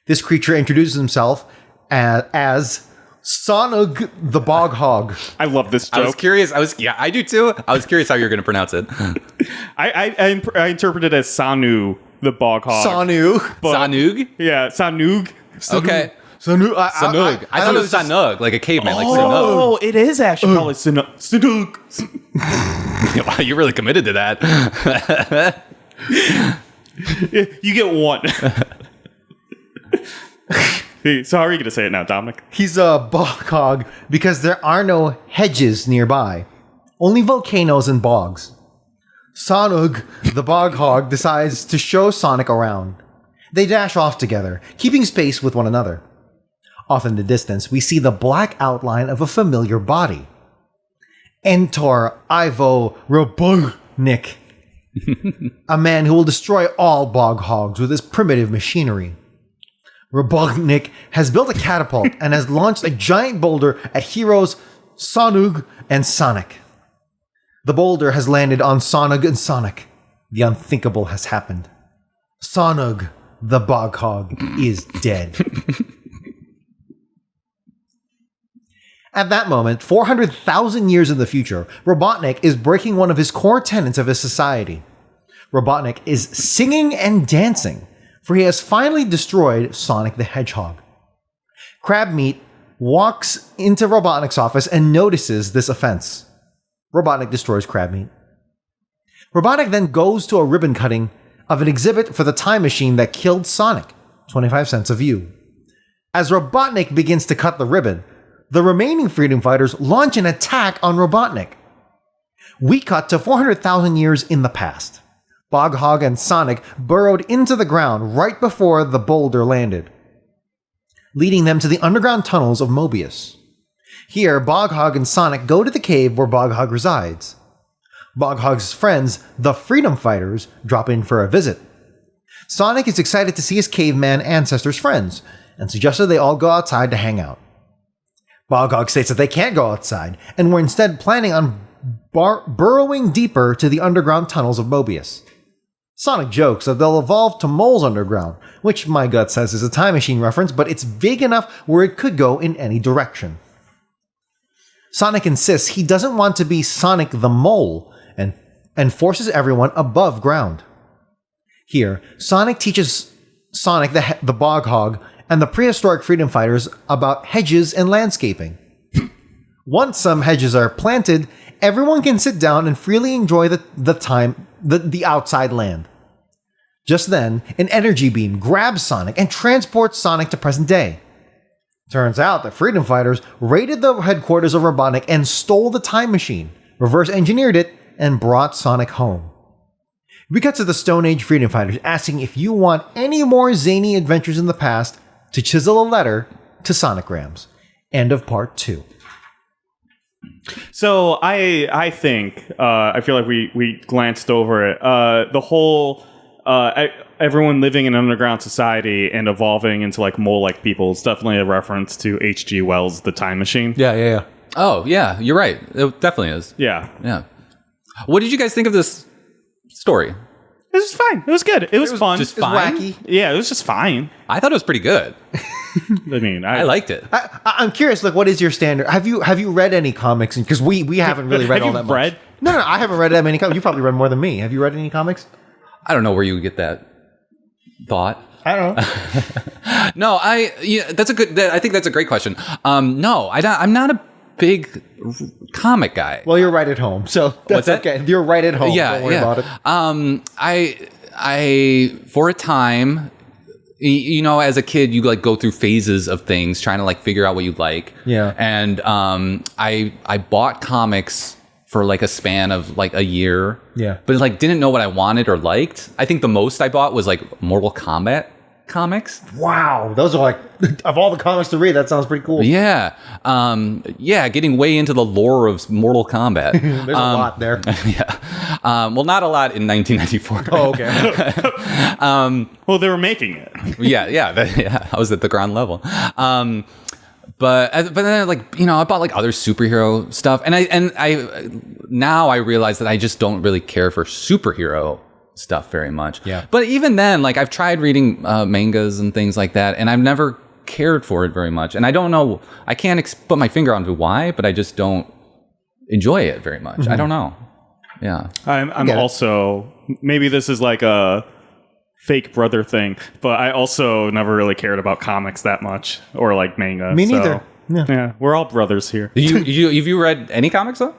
This creature introduces himself as Sonic the Bog Hog. I love this joke. I was curious. I do too. I was curious how you're going to pronounce it. I interpret it as Sanu the Bog Hog. Sanu. Sanug? Yeah, Sanug. Okay. Sanug. Sanug. I thought it was Sanug, like a caveman, like Sanug. Oh, it is actually probably Sanug. Wow, you really committed to that. You get one. So how are you going to say it now, Dominic? He's a bog hog because there are no hedges nearby, only volcanoes and bogs. Sonic, the bog hog, decides to show Sonic around. They dash off together, keeping space with one another. Off in the distance, we see the black outline of a familiar body. Enter Ivo Robotnik, a man who will destroy all bog hogs with his primitive machinery. Robotnik has built a catapult and has launched a giant boulder at heroes Sonic and Sonic. The boulder has landed on Sonic and Sonic. The unthinkable has happened. Sonic, the bog hog, is dead. At that moment, 400,000 years in the future, Robotnik is breaking one of his core tenets of his society. Robotnik is singing and dancing, for he has finally destroyed Sonic the Hedgehog. Crabmeat walks into Robotnik's office and notices this offense. Robotnik destroys Crabmeat. Robotnik then goes to a ribbon cutting of an exhibit for the time machine that killed Sonic, 25 cents a view. As Robotnik begins to cut the ribbon, the remaining freedom fighters launch an attack on Robotnik. We cut to 400,000 years in the past. Bog Hog and Sonic burrowed into the ground right before the boulder landed, leading them to the underground tunnels of Mobius. Here, Bog Hog and Sonic go to the cave where Bog Hog resides. Bog Hog's friends, the Freedom Fighters, drop in for a visit. Sonic is excited to see his caveman ancestors' friends, and suggested they all go outside to hang out. Bog Hog states that they can't go outside, and were instead planning on burrowing deeper to the underground tunnels of Mobius. Sonic jokes that they'll evolve to moles underground, which my gut says is a time machine reference, but it's vague enough where it could go in any direction. Sonic insists he doesn't want to be Sonic the Mole and forces everyone above ground. Here, Sonic teaches Sonic the Bog Hog and the prehistoric freedom fighters about hedges and landscaping. Once some hedges are planted, everyone can sit down and freely enjoy the outside land. Just then, an energy beam grabs Sonic and transports Sonic to present day. Turns out that freedom fighters raided the headquarters of Robotnik and stole the time machine, reverse engineered it, and brought Sonic home. We cut to the Stone Age freedom fighters asking if you want any more zany adventures in the past to chisel a letter to Sonicgrams. End of part 2. So I think I feel like we glanced over it. The whole everyone living in an underground society and evolving into like mole-like people is definitely a reference to H.G. Wells' The Time Machine. Yeah. Oh, yeah, you're right. It definitely is. Yeah. What did you guys think of this story? It was fine. It was good. It was fun. Just It's fine? wacky. Yeah, it was just fine. I thought it was pretty good. I mean, I liked it. I'm curious, like, what is your standard? Have you read any comics? Because we haven't really read Have all you that much. read? No, I haven't read that many comics. You probably read more than me. Have you read any comics? I don't know where you would get that thought. I don't know. No, I think that's a great question. No, I'm not a big comic guy. Well, you're right at home, so that's What's that? okay. You're right at home. Don't worry about it. I for a time, you know, as a kid, you like go through phases of things, trying to like figure out what you like. Yeah. And I bought comics for like a span of like a year. Yeah. But like didn't know what I wanted or liked. I think the most I bought was like Mortal Kombat comics. Wow, those are like of all the comics to read. That sounds pretty cool. Yeah. Getting way into the lore of Mortal Kombat. There's a lot there. Yeah. Well, not a lot in 1994. Oh, okay. Well, they were making it. Yeah. I was at the ground level. But then like, you know, I bought like other superhero stuff, and I now I realize that I just don't really care for superhero stuff very much. Yeah. But even then, like I've tried reading mangas and things like that, and I've never cared for it very much. And I don't know, I can't put my finger on why, but I just don't enjoy it very much. Mm-hmm. I don't know. Yeah. I'm also, maybe this is like a fake brother thing, but I also never really cared about comics that much, or like manga. Me neither. Yeah, we're all brothers here. Have you read any comics though?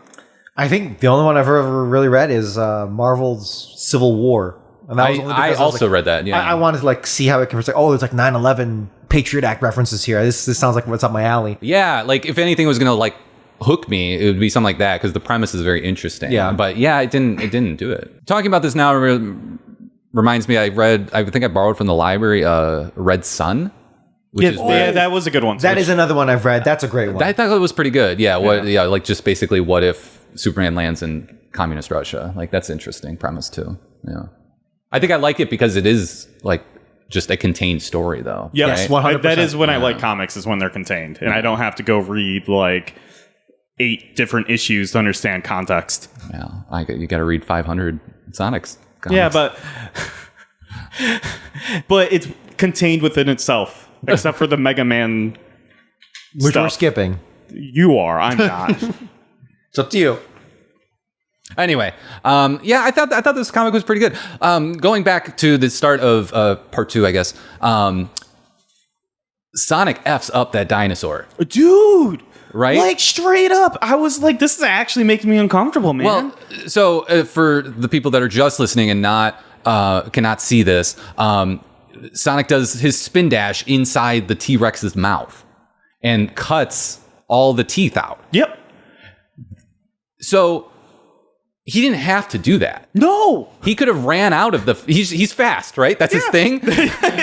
I think the only one I've ever really read is Marvel's Civil War. And that was only I because also read that. Yeah. I wanted to like see how it compares. Like, oh, there's like 9/11 Patriot Act references here. This sounds like what's up my alley. Yeah, like if anything was gonna like hook me, it would be something like that because the premise is very interesting. Yeah. But yeah, it didn't do it. Talking about this now reminds me, I think I borrowed from the library Red Sun. Yeah, that was a good one. That is another one I've read. That's a great one. I thought it was pretty good. Yeah. Like just basically what if Superman lands in communist Russia? Like that's an interesting premise too. Yeah. I think I like it because it is like just a contained story though. Yes, right? 100%. That is when I like comics, is when they're contained. And I don't have to go read like 8 different issues to understand context. Yeah. You got to read 500 Sonic's comics. Yeah, but it's contained within itself, except for the Mega Man Which stuff. we're skipping. You are. I'm not. It's up to you. Anyway, I thought this comic was pretty good. Going back to the start of part 2, I guess. Sonic F's up that dinosaur, Dude. right? Like straight up. I was like, this is actually making me uncomfortable, man. Well, so for the people that are just listening and cannot see this, Sonic does his spin dash inside the T-Rex's mouth and cuts all the teeth out. Yep. So he didn't have to do that. No. He could have ran out of the. He's fast, right? That's his thing.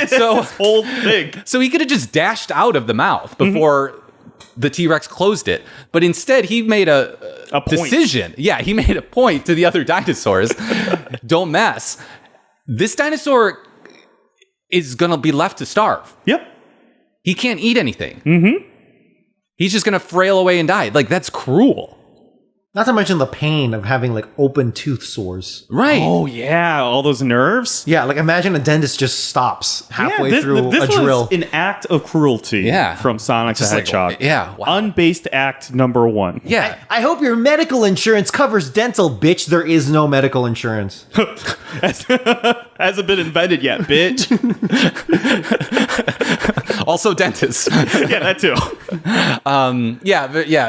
So This whole thing. So he could have just dashed out of the mouth before the T-Rex closed it. But instead, he made a decision. Yeah, he made a point to the other dinosaurs. Don't mess. This dinosaur is going to be left to starve. Yep. He can't eat anything. Mm-hmm. He's just going to frail away and die. Like, that's cruel. Not to mention the pain of having like open tooth sores. Right. Oh yeah, all those nerves. Yeah, like imagine a dentist just stops halfway this through was a drill. an act of cruelty. Yeah. From Sonic the Hedgehog. Yeah. Wow. Unbased act number 1. Yeah. I hope your medical insurance covers dental, bitch. There is no medical insurance. Hasn't been invented yet, bitch. Also dentists. Yeah, that too.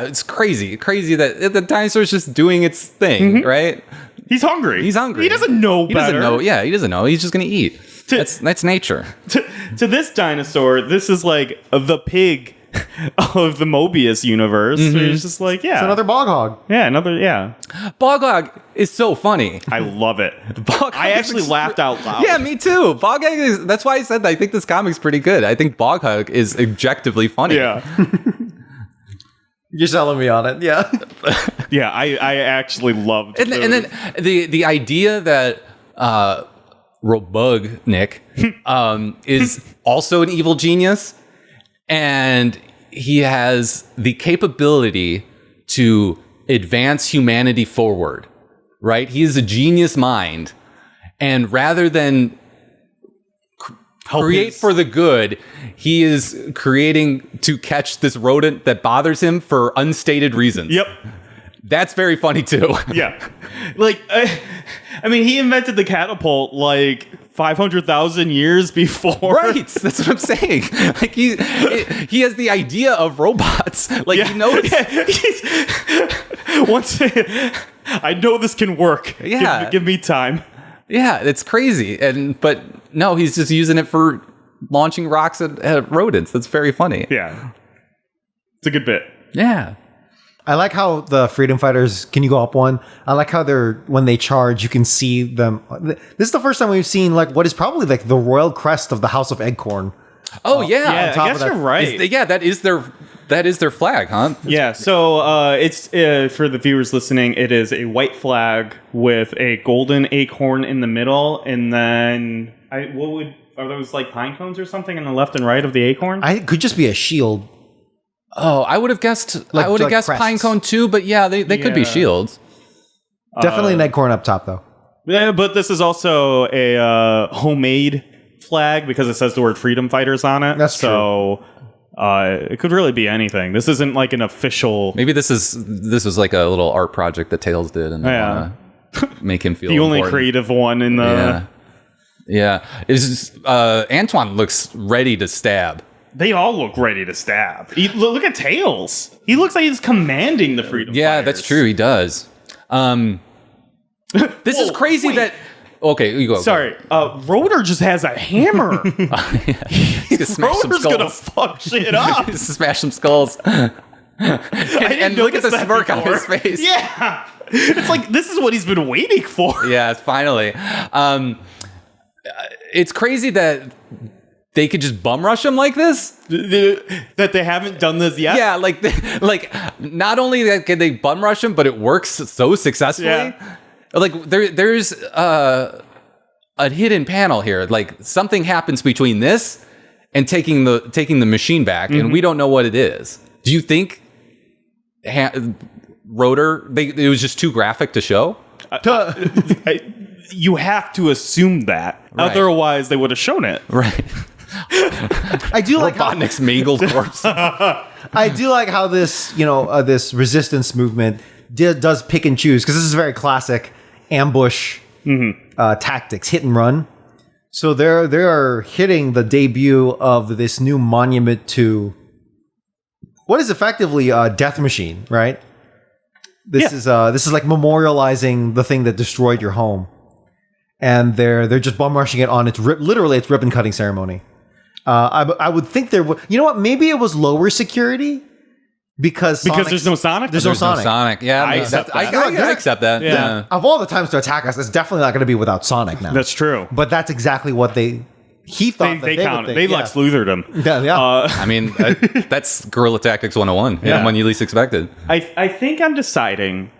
It's crazy that the dinosaur's just doing its thing, right? He's hungry. He's hungry. He doesn't know He better. doesn't know. Yeah, he doesn't know. He's just gonna eat. That's nature. To this dinosaur, this is like the pig of the Mobius universe. It's just like, yeah. It's another bog hog. Yeah. Boghog is so funny. I love it. Boghog I actually is- laughed out loud. Yeah, me too. Boghog is. That's why I said that I think this comic's pretty good. I think Boghog is objectively funny. Yeah. You're selling me on it. Yeah. Yeah, I actually loved And then the idea that Robotnik is also an evil genius, and he has the capability to advance humanity forward, right? He is a genius mind, and rather than create for the good, he is creating to catch this rodent that bothers him for unstated reasons. Yep. That's very funny too. Yeah. Like, I mean, he invented the catapult like 500,000 years before. Right, that's what I'm saying. Like he has the idea of robots. Like he knows. Once I know this can work. Yeah. Give me time. Yeah, it's crazy. But no, he's just using it for launching rocks at rodents. That's very funny. Yeah. It's a good bit. Yeah. I like how the freedom fighters, can you go up one? I like how when they charge, you can see them. This is the first time we've seen like what is probably like the royal crest of the House of Eggcorn. Oh yeah. Yeah, top I of guess that- you're right. That is their flag, huh? Yeah, so it's for the viewers listening, it is a white flag with a golden acorn in the middle, and then are those like pine cones or something on the left and right of the acorn? It could just be a shield. Oh, I would have guessed. Like- I would have like guessed crests. pine cone too. But yeah, they could be Yeah. shields. Definitely an eggcorn up top, though. Yeah, but this is also a homemade flag because it says the word freedom fighters on it. That's so it could really be anything. This isn't like an official. Maybe this was like a little art project that Tails did, and they Yeah. wanna make him feel The only important. creative one in the. Yeah. It's just, Antoine looks ready to stab. They all look ready to stab. Look at Tails. He looks like he's commanding the freedom. Yeah, fighters. that's true. He does. This is Whoa, crazy wait. that. Okay, you go. Sorry, Rotor just has a hammer. He's gonna smash some Rotor's gonna skulls. fuck shit up. Smash some skulls. I and didn't look at the notice that smirk on his before. face. Yeah, it's like this is what he's been waiting for. Yeah, finally. It's crazy that they could just bum rush him like this. That they haven't done this yet. Yeah, like not only that can they bum rush him, but it works so successfully. Yeah. Like there's a hidden panel here. Like something happens between this and taking the machine back, and we don't know what it is. Do you think Rotor? It was just too graphic to show. You have to assume that. Right. Otherwise, they would have shown it. Right. I do like how, Robotnik's mangled corpse. I do like how this this resistance movement does pick and choose, because this is very classic ambush tactics, hit and run. So they are hitting the debut of this new monument to what is effectively a death machine, right? This is like memorializing the thing that destroyed your home, and they're just bum rushing it on its literally its ribbon cutting ceremony. I would think there would, you know what? Maybe it was lower security because There's no Sonic. There's no Sonic. Yeah, I accept that. I accept that. Yeah. Of all the times to attack us, it's definitely not going to be without Sonic now. That's true. But that's exactly what he thought They would counted. think. They Lex Luthered him. Yeah. I mean, that's guerrilla tactics 101. Yeah. When you least expect it. I think I'm deciding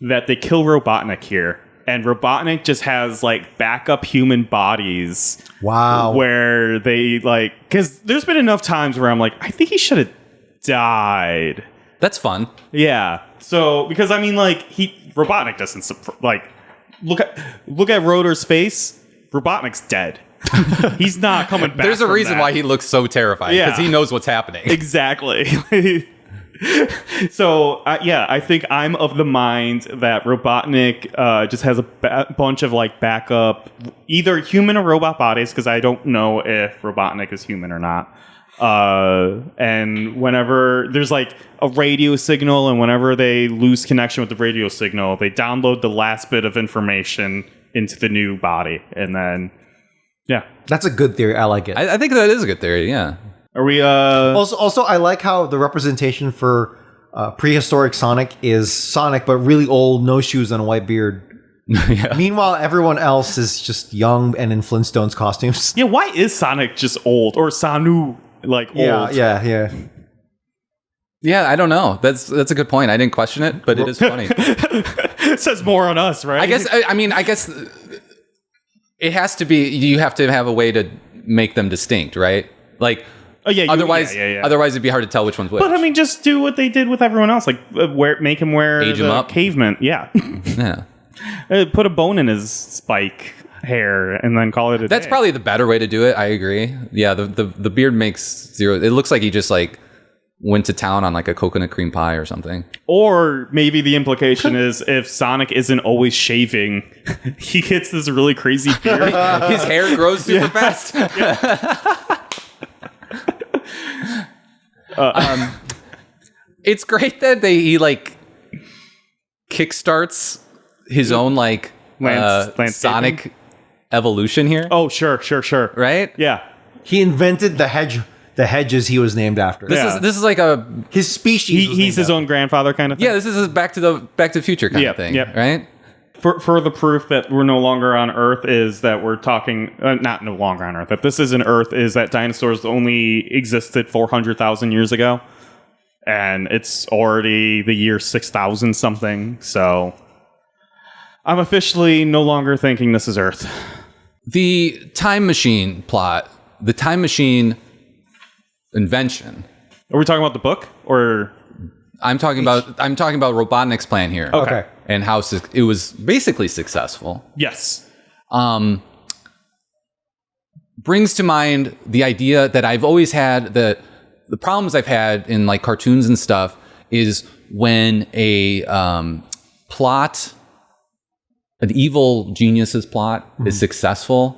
that they kill Robotnik here, and Robotnik just has like backup human bodies. Wow. Where they like, because there's been enough times where I'm like, I think he should have died. That's fun. Yeah. So, because I mean, like, Robotnik doesn't, like, look at Rotor's face. Robotnik's dead. He's not coming back. There's a reason why he looks so terrified, because he knows what's happening. Exactly. So, yeah, I think I'm of the mind that Robotnik just has a bunch of, like, backup, either human or robot bodies, because I don't know if Robotnik is human or not. And whenever there's, like, a radio signal, and whenever they lose connection with the radio signal, they download the last bit of information into the new body. And then, yeah. That's a good theory. I like it. I think that is a good theory, yeah. Are we, Also, I like how the representation for prehistoric Sonic is Sonic, but really old, no shoes and a white beard. Yeah. Meanwhile, everyone else is just young and in Flintstones costumes. yeah, why is Sonic just old? Or Sanu, like, old? Yeah. Yeah, I don't know. That's a good point. I didn't question it, but it is funny. It says more on us, right? I guess it has to be, you have to have a way to make them distinct, right? Like, otherwise it'd be hard to tell which one's which. But I mean, just do what they did with everyone else. Like, make him wear Age him up. caveman. Yeah. Yeah. Put a bone in his spike hair and then call it a That's day. probably the better way to do it. I agree. Yeah, the beard makes zero. It looks like he just like went to town on like a coconut cream pie or something. Or maybe the implication is if Sonic isn't always shaving, he gets this really crazy beard. His hair grows super fast. It's great that he like kickstarts his own like Landscaping? Sonic evolution here. Oh, sure. Right? Yeah. He invented the hedges he was named after. This is like a His species. was He's named his own grandfather kind of thing. yeah. This is a Back to the Future kind of thing, right? For the proof that we're no longer on Earth is that we're talking, not no longer on Earth, that this isn't Earth, is that dinosaurs only existed 400,000 years ago. And it's already the year 6,000 something. So I'm officially no longer thinking this is Earth. The time machine plot, the time machine invention. Are we talking about the book or? I'm talking about Robotnik's plan here. Okay. And how it was basically successful. Yes. Brings to mind the idea that I've always had, that the problems I've had in like cartoons and stuff is when a plot, an evil genius's plot is successful,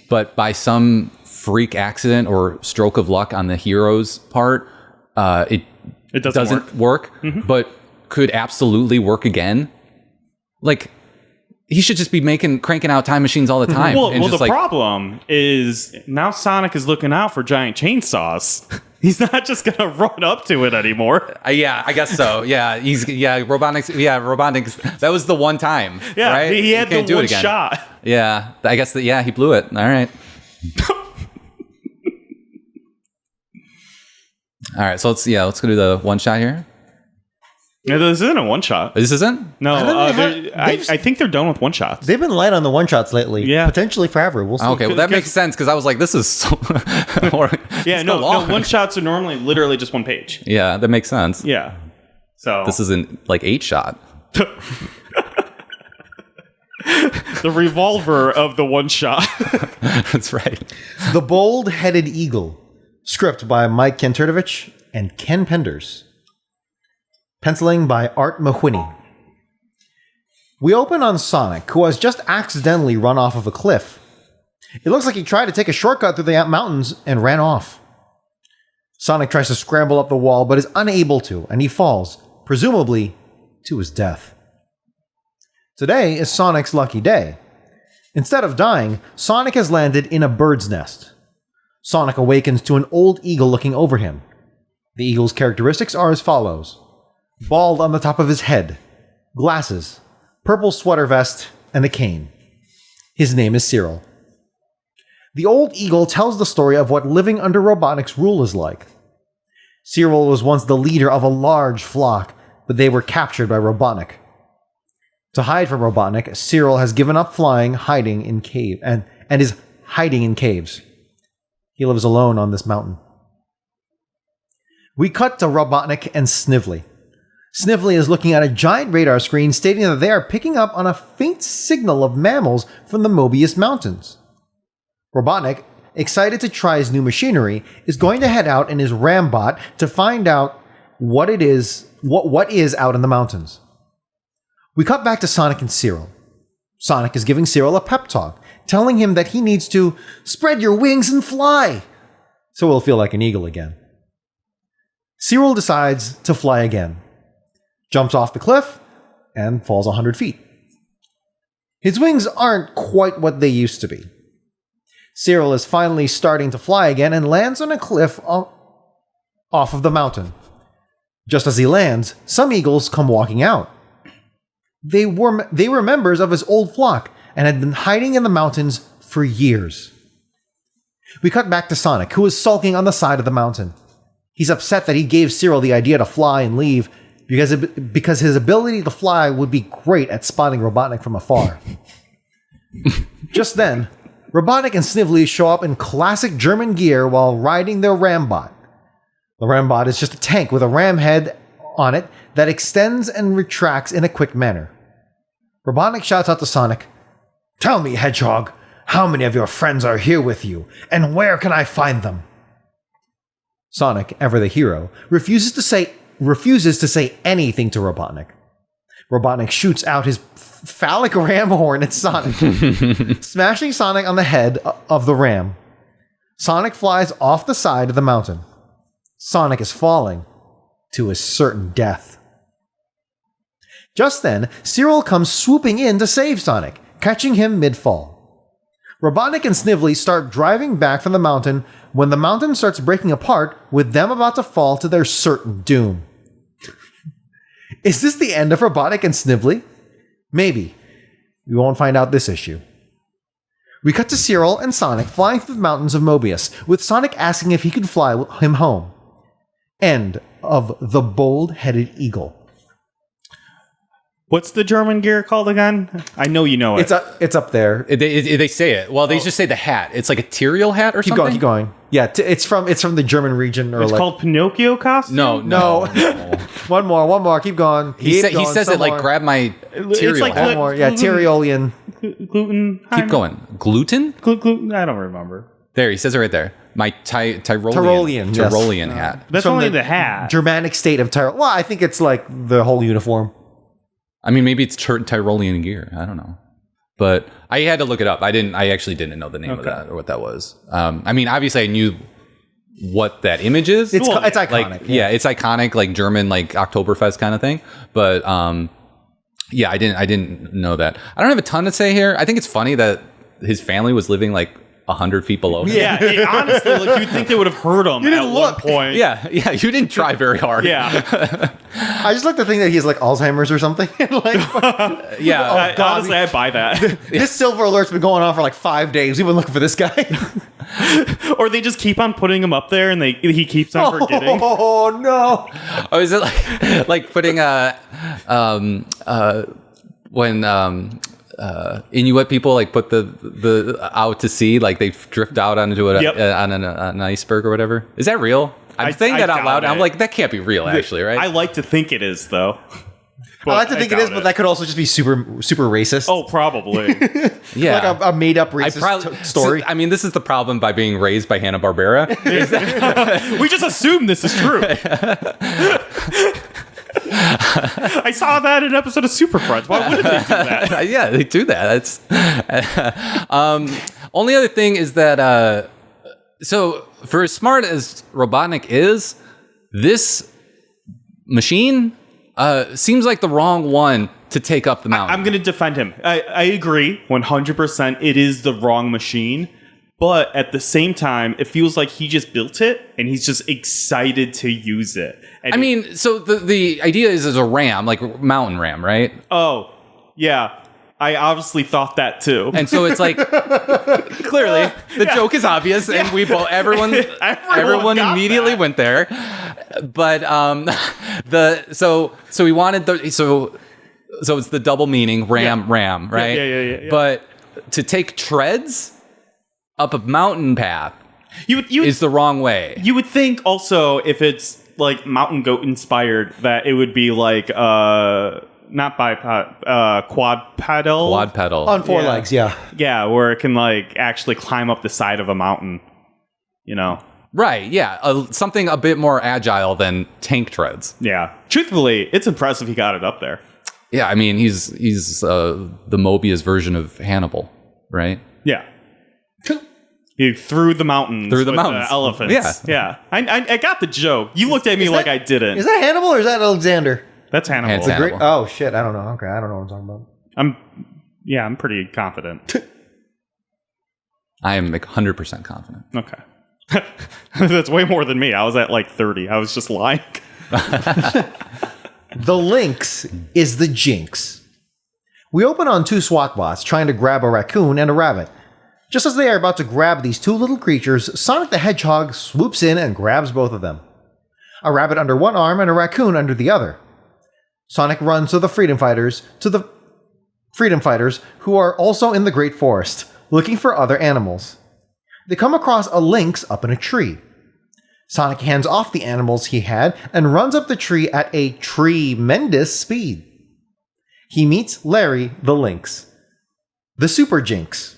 but by some freak accident or stroke of luck on the hero's part, it doesn't work, but could absolutely work again. Like, he should just be cranking out time machines all the time. Well, and just the problem is now Sonic is looking out for giant chainsaws. He's not just gonna run up to it anymore. Yeah, I guess so. Yeah, Robotnik's. That was the one time. Yeah, right? he had the one shot. Yeah, I guess he blew it. All right. All right, so let's go do the one shot here. No, this isn't a one shot. This isn't? No, I think they're done with one shots. They've been light on the one shots lately. Yeah. Potentially forever. We'll see. Okay, well that makes sense because I was like, this is so. No, one shots are normally literally just one page. Yeah, that makes sense. Yeah. So this isn't like 8 shot. The revolver of the one shot. That's right. The Bold-Headed Eagle. Script by Mike Kentertovich and Ken Penders. Penciling by Art Mahwini. We open on Sonic, who has just accidentally run off of a cliff. It looks like he tried to take a shortcut through the mountains and ran off. Sonic tries to scramble up the wall, but is unable to, and he falls, presumably to his death. Today is Sonic's lucky day. Instead of dying, Sonic has landed in a bird's nest. Sonic awakens to an old eagle looking over him. The eagle's characteristics are as follows. Bald on the top of his head, glasses, purple sweater vest, and a cane. His name is Cyril. The old eagle tells the story of what living under Robotnik's rule is like. Cyril was once the leader of a large flock, but they were captured by Robotnik. To hide from Robotnik, Cyril has given up flying, hiding in cave, and is hiding in caves. He lives alone on this mountain. We cut to Robotnik and Snively. Snively is looking at a giant radar screen stating that they are picking up on a faint signal of mammals from the Mobius Mountains. Robotnik, excited to try his new machinery, is going to head out in his Rambot to find out what is out in the mountains. We cut back to Sonic and Cyril. Sonic is giving Cyril a pep talk, telling him that he needs to spread your wings and fly, so he'll feel like an eagle again. Cyril decides to fly again, jumps off the cliff, and falls 100 feet. His wings aren't quite what they used to be. Cyril is finally starting to fly again and lands on a cliff off of the mountain. Just as he lands, some eagles come walking out. They were members of his old flock and had been hiding in the mountains for years. We cut back to Sonic, who is sulking on the side of the mountain. He's upset that he gave Cyril the idea to fly and leave because his ability to fly would be great at spotting Robotnik from afar. Just then, Robotnik and Snively show up in classic German gear while riding their Rambot. The Rambot is just a tank with a ram head on it that extends and retracts in a quick manner. Robotnik shouts out to Sonic, "Tell me, Hedgehog, how many of your friends are here with you, and where can I find them?" Sonic, ever the hero, refuses to say anything to Robotnik. Robotnik shoots out his phallic ram horn at Sonic, smashing Sonic on the head of the ram. Sonic flies off the side of the mountain. Sonic is falling to his certain death. Just then, Cyril comes swooping in to save Sonic, catching him mid-fall. Robotnik and Snively start driving back from the mountain when the mountain starts breaking apart, with them about to fall to their certain doom. Is this the end of Robotnik and Snively? Maybe. We won't find out this issue. We cut to Cyril and Sonic flying through the mountains of Mobius, with Sonic asking if he could fly him home. End of The Bold-Headed Eagle. What's the German gear called again? I know you know it. It's up there. They say it. Well, they just say the hat. It's like a Tyrael hat or something? Keep going. Yeah, it's from the German region. Or it's called Pinocchio costume? No. One more. Keep going. He says it like, grab my Tyrael It's like hat. One more. Yeah, Tyrolean. Gluten. Keep going. Gluten? Gluten. I don't remember. There, he says it right there. My Tyrolean Tyrolean, yes. hat. That's From only the hat. Germanic state of Tyrol. Well, I think it's like the whole uniform. I mean, maybe it's Tyrolean gear. I don't know. But I had to look it up. I actually didn't know the name of that or what that was. I mean, obviously I knew what that image is. It's iconic. Like, yeah, it's iconic, like German, like Oktoberfest kind of thing. But yeah, I didn't know that. I don't have a ton to say here. I think it's funny that his family was living like 100 feet below him. Yeah, honestly, like, you'd think they would have heard him at one point. Yeah, you didn't try very hard. Yeah. I just like to think that he's like Alzheimer's or something. Yeah. Honestly, I buy that. This silver alert's been going on for like 5 days. We've been looking for this guy. Or they just keep on putting him up there and he keeps on forgetting. Oh no! Oh, is it like putting when Inuit people like put the out to sea, like they drift out onto on an iceberg or whatever? Is that real? I'm saying that out loud. I'm like, that can't be real, actually, right? I like to think it is, though. I like to think it is, but that could also just be super racist. Oh, probably. Yeah, like a made up racist story. I mean, this is the problem by being raised by Hanna-Barbera. We just assume this is true. I saw that in an episode of Super Friends. Why wouldn't they do that? Yeah, they do that. That's only other thing is that so for as smart as Robotnik is, this machine seems like the wrong one to take up the mountain. I'm going to defend him. I agree 100%. It is the wrong machine. But at the same time, it feels like he just built it and he's just excited to use it. And I mean, so the idea is as a ram, like mountain ram, right? Oh, yeah. I obviously thought that too. And so it's like, clearly, the joke is obvious, and we both, everyone immediately went there. But so we wanted so it's the double meaning ram, right? Yeah. But to take treads up a mountain path you is the wrong way. You would think also if it's like mountain goat inspired that it would be like not bipod, quadpedal. Quad pedal. On four legs, yeah. Yeah, where it can like actually climb up the side of a mountain. You know. Right, yeah. Something a bit more agile than tank treads. Yeah. Truthfully, it's impressive he got it up there. Yeah, I mean, he's the Mobius version of Hannibal, right? Yeah. He threw the mountains. Through the with mountains. Elephants. Yeah. I got the joke. You looked at me like I didn't. Is that Hannibal or is that Alexander? That's Hannibal. It's Hannibal. Oh, shit. I don't know. Okay, I don't know what I'm talking about. I'm pretty confident. I am 100% confident. Okay. That's way more than me. I was at like 30. I was just lying. The Lynx is the Jinx. We open on two SWAT bots trying to grab a raccoon and a rabbit. Just as they are about to grab these two little creatures, Sonic the Hedgehog swoops in and grabs both of them. A rabbit under one arm and a raccoon under the other. Sonic runs to the freedom fighters, who are also in the Great Forest, looking for other animals. They come across a lynx up in a tree. Sonic hands off the animals he had and runs up the tree at a tremendous speed. He meets Larry the Lynx, the Super Jinx.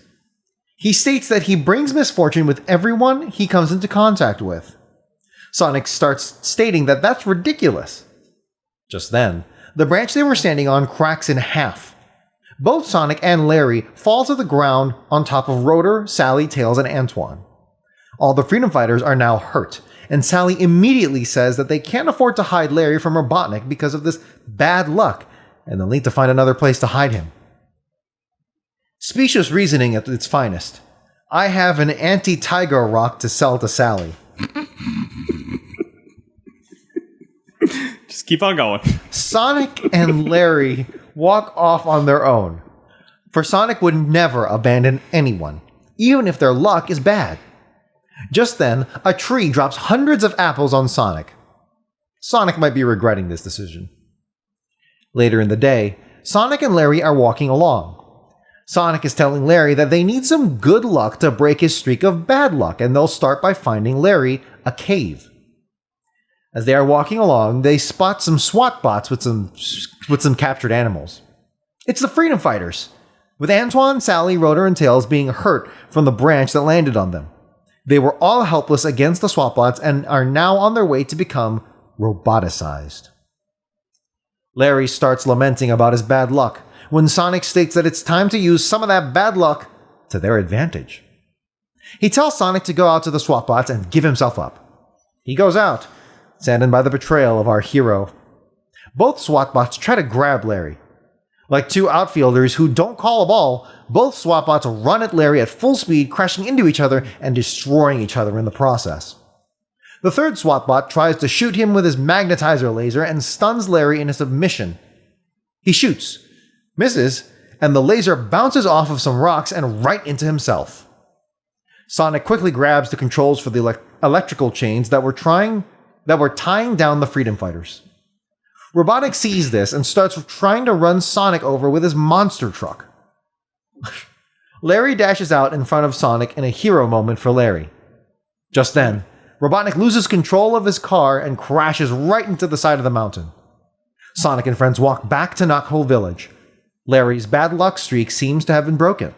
He states that he brings misfortune with everyone he comes into contact with. Sonic starts stating that that's ridiculous. Just then, the branch they were standing on cracks in half. Both Sonic and Larry fall to the ground on top of Rotor, Sally, Tails, and Antoine. All the freedom fighters are now hurt, and Sally immediately says that they can't afford to hide Larry from Robotnik because of this bad luck, and they'll need to find another place to hide him. Specious reasoning at its finest. I have an anti-tiger rock to sell to Sally. Just keep on going. Sonic and Larry walk off on their own, for Sonic would never abandon anyone, even if their luck is bad. Just then, a tree drops hundreds of apples on Sonic. Sonic might be regretting this decision. Later in the day, Sonic and Larry are walking along. Sonic is telling Larry that they need some good luck to break his streak of bad luck, and they'll start by finding Larry a cave. As they are walking along, they spot some SWAT bots with some captured animals. It's the Freedom Fighters, with Antoine, Sally, Rotor, and Tails being hurt from the branch that landed on them. They were all helpless against the SWAT bots and are now on their way to become roboticized. Larry starts lamenting about his bad luck when Sonic states that it's time to use some of that bad luck to their advantage. He tells Sonic to go out to the SWAT bots and give himself up. He goes out, saddened by the betrayal of our hero. Both SWAT bots try to grab Larry. Like two outfielders who don't call a ball, both SWAT bots run at Larry at full speed, crashing into each other and destroying each other in the process. The third SWAT bot tries to shoot him with his magnetizer laser and stuns Larry into submission. He shoots, misses, and the laser bounces off of some rocks and right into himself. Sonic quickly grabs the controls for the electrical chains that were tying down the Freedom Fighters. Robotnik sees this and starts trying to run Sonic over with his monster truck. Larry dashes out in front of Sonic in a hero moment for Larry. Just then, Robotnik loses control of his car and crashes right into the side of the mountain. Sonic and friends walk back to Knothole Village. Larry's bad luck streak seems to have been broken.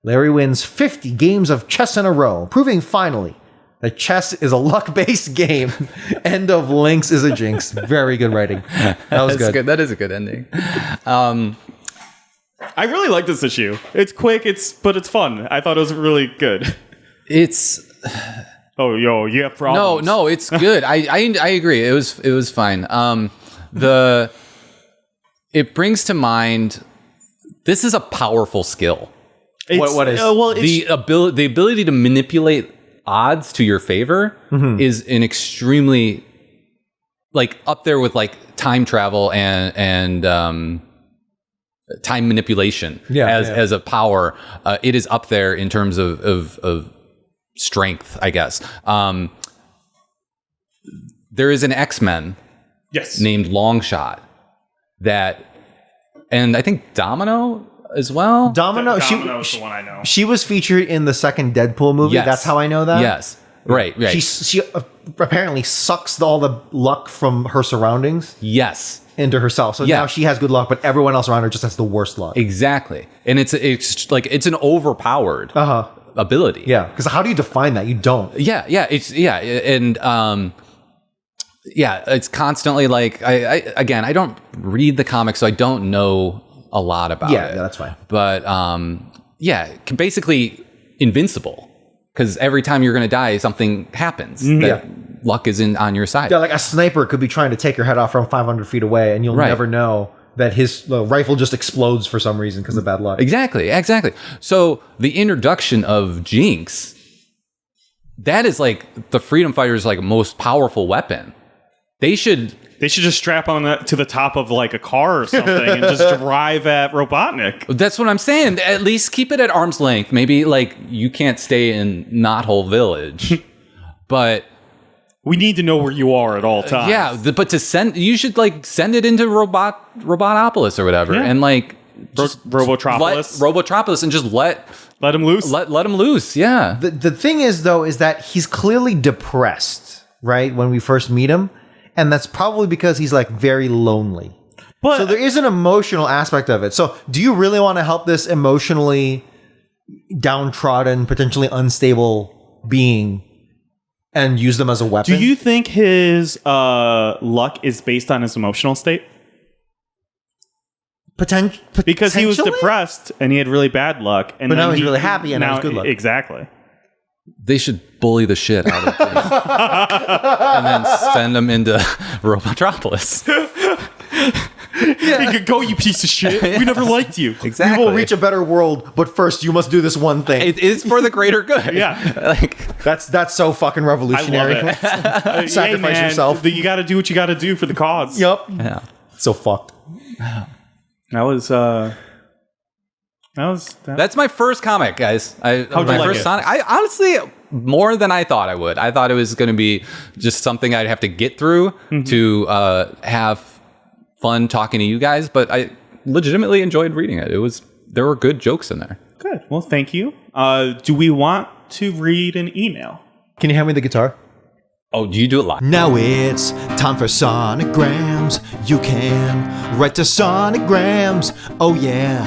Larry wins 50 games of chess in a row, proving finally that chess is a luck-based game. End of Lynx is a Jinx. Very good writing. That was good. That is a good ending. I really like this issue. It's quick, but it's fun. I thought it was really good. It's... Oh, you have problems. No, it's good. I agree. It was fine. It brings to mind, this is a powerful skill. What is? The ability to manipulate odds to your favor is an extremely, like, up there with like time travel and time manipulation as a power. It is up there in terms of strength, I guess. There is an X-Men named Longshot and I think Domino as well. Domino's the one I know. She was featured in the second Deadpool movie. Yes. That's how I know that. Yes. Right. She apparently sucks all the luck from her surroundings Yes. into herself. So now she has good luck, but everyone else around her just has the worst luck. Exactly. And it's an overpowered ability. Yeah, because how do you define that? You don't. It's constantly like I don't read the comics, so I don't know a lot about it. Yeah, that's fine. But basically invincible, because every time you're going to die, something happens. Luck is on your side. Yeah, like a sniper could be trying to take your head off from 500 feet away, and you'll never know that his rifle just explodes for some reason because of bad luck. Exactly. So the introduction of Jinx, that is like the freedom fighter's like most powerful weapon. They should just strap on that to the top of like a car or something and just drive at Robotnik. That's what I'm saying. At least keep it at arm's length. Maybe like you can't stay in Knothole Village, but we need to know where you are at all times. But you should like send it into Robotopolis or whatever, and like Robotropolis, and just let him loose. Let him loose. Yeah. The thing is though, is that he's clearly depressed, right? When we first meet him. And that's probably because he's like very lonely. But so there is an emotional aspect of it. So do you really want to help this emotionally downtrodden, potentially unstable being and use them as a weapon? Do you think his luck is based on his emotional state? Because he was depressed and he had really bad luck. But now he's really happy and now has good luck. Exactly. They should bully the shit out of him and then send him into Robotropolis. You could go, you piece of shit. We never liked you. Exactly. We will reach a better world, but first you must do this one thing. It is for the greater good. Like that's so fucking revolutionary. I love it. Sacrifice yourself. You got to do what you got to do for the cause. Yep. Yeah. So fucked. That's my first comic, guys. How'd you like it? Sonic. I honestly, more than I thought I would. I thought it was going to be just something I'd have to get through to have fun talking to you guys. But I legitimately enjoyed reading it. There were good jokes in there. Good. Well, thank you. Do we want to read an email? Can you hand me the guitar? Oh, do you do it live? Now it's time for Sonicgrams. You can write to Sonicgrams. Oh yeah,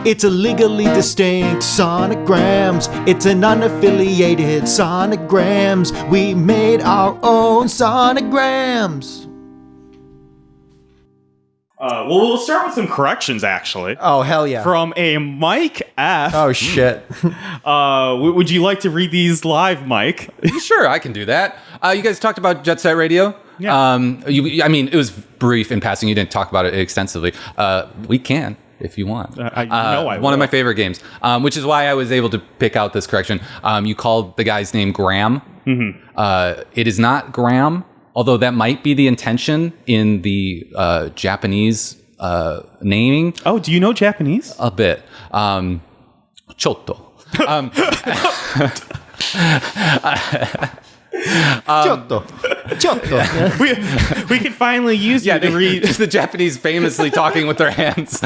it's a legally distinct Sonicgrams. It's an unaffiliated Sonicgrams. We made our own Sonicgrams. Well, we'll start with some corrections, actually. Oh, hell yeah. From a Mike F. Oh, shit. Would you like to read these live, Mike? Sure, I can do that. You guys talked about Jet Set Radio. Yeah. I mean, it was brief in passing. You didn't talk about it extensively. We can, if you want. I one of my favorite games, which is why I was able to pick out this correction. You called the guy's name Graham. Mm-hmm. It is not Graham, although that might be the intention in the Japanese naming. Oh, do you know Japanese? A bit. Chotto. Chotto. We can finally use you to read. The Japanese famously talking with their hands.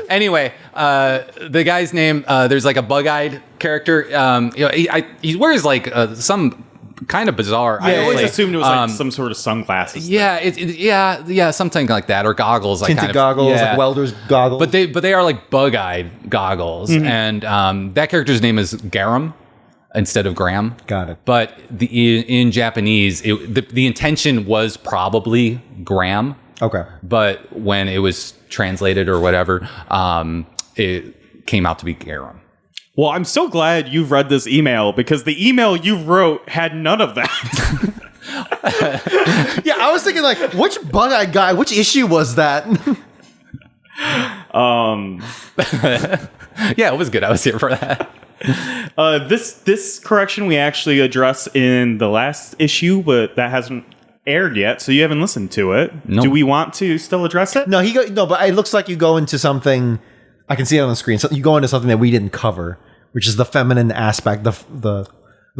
Anyway, the guy's name, there's like a bug-eyed character. He wears like some kind of bizarre. I always assumed it was like some sort of sunglasses. Yeah, something like that, or goggles, like tinted goggles, like welder's goggles. But they are like bug-eyed goggles, and that character's name is Garam instead of Graham. Got it. But in Japanese, the intention was probably Graham. Okay. But when it was translated or whatever, it came out to be Garam. Well, I'm so glad you've read this email, because the email you wrote had none of that. Yeah, I was thinking like, which bug-eyed guy, which issue was that? Yeah, it was good. I was here for that. This correction we actually addressed in the last issue, but that hasn't aired yet, so you haven't listened to it. Nope. Do we want to still address it? No, but it looks like you go into something. I can see it on the screen. So you go into something that we didn't cover, which is the feminine aspect, the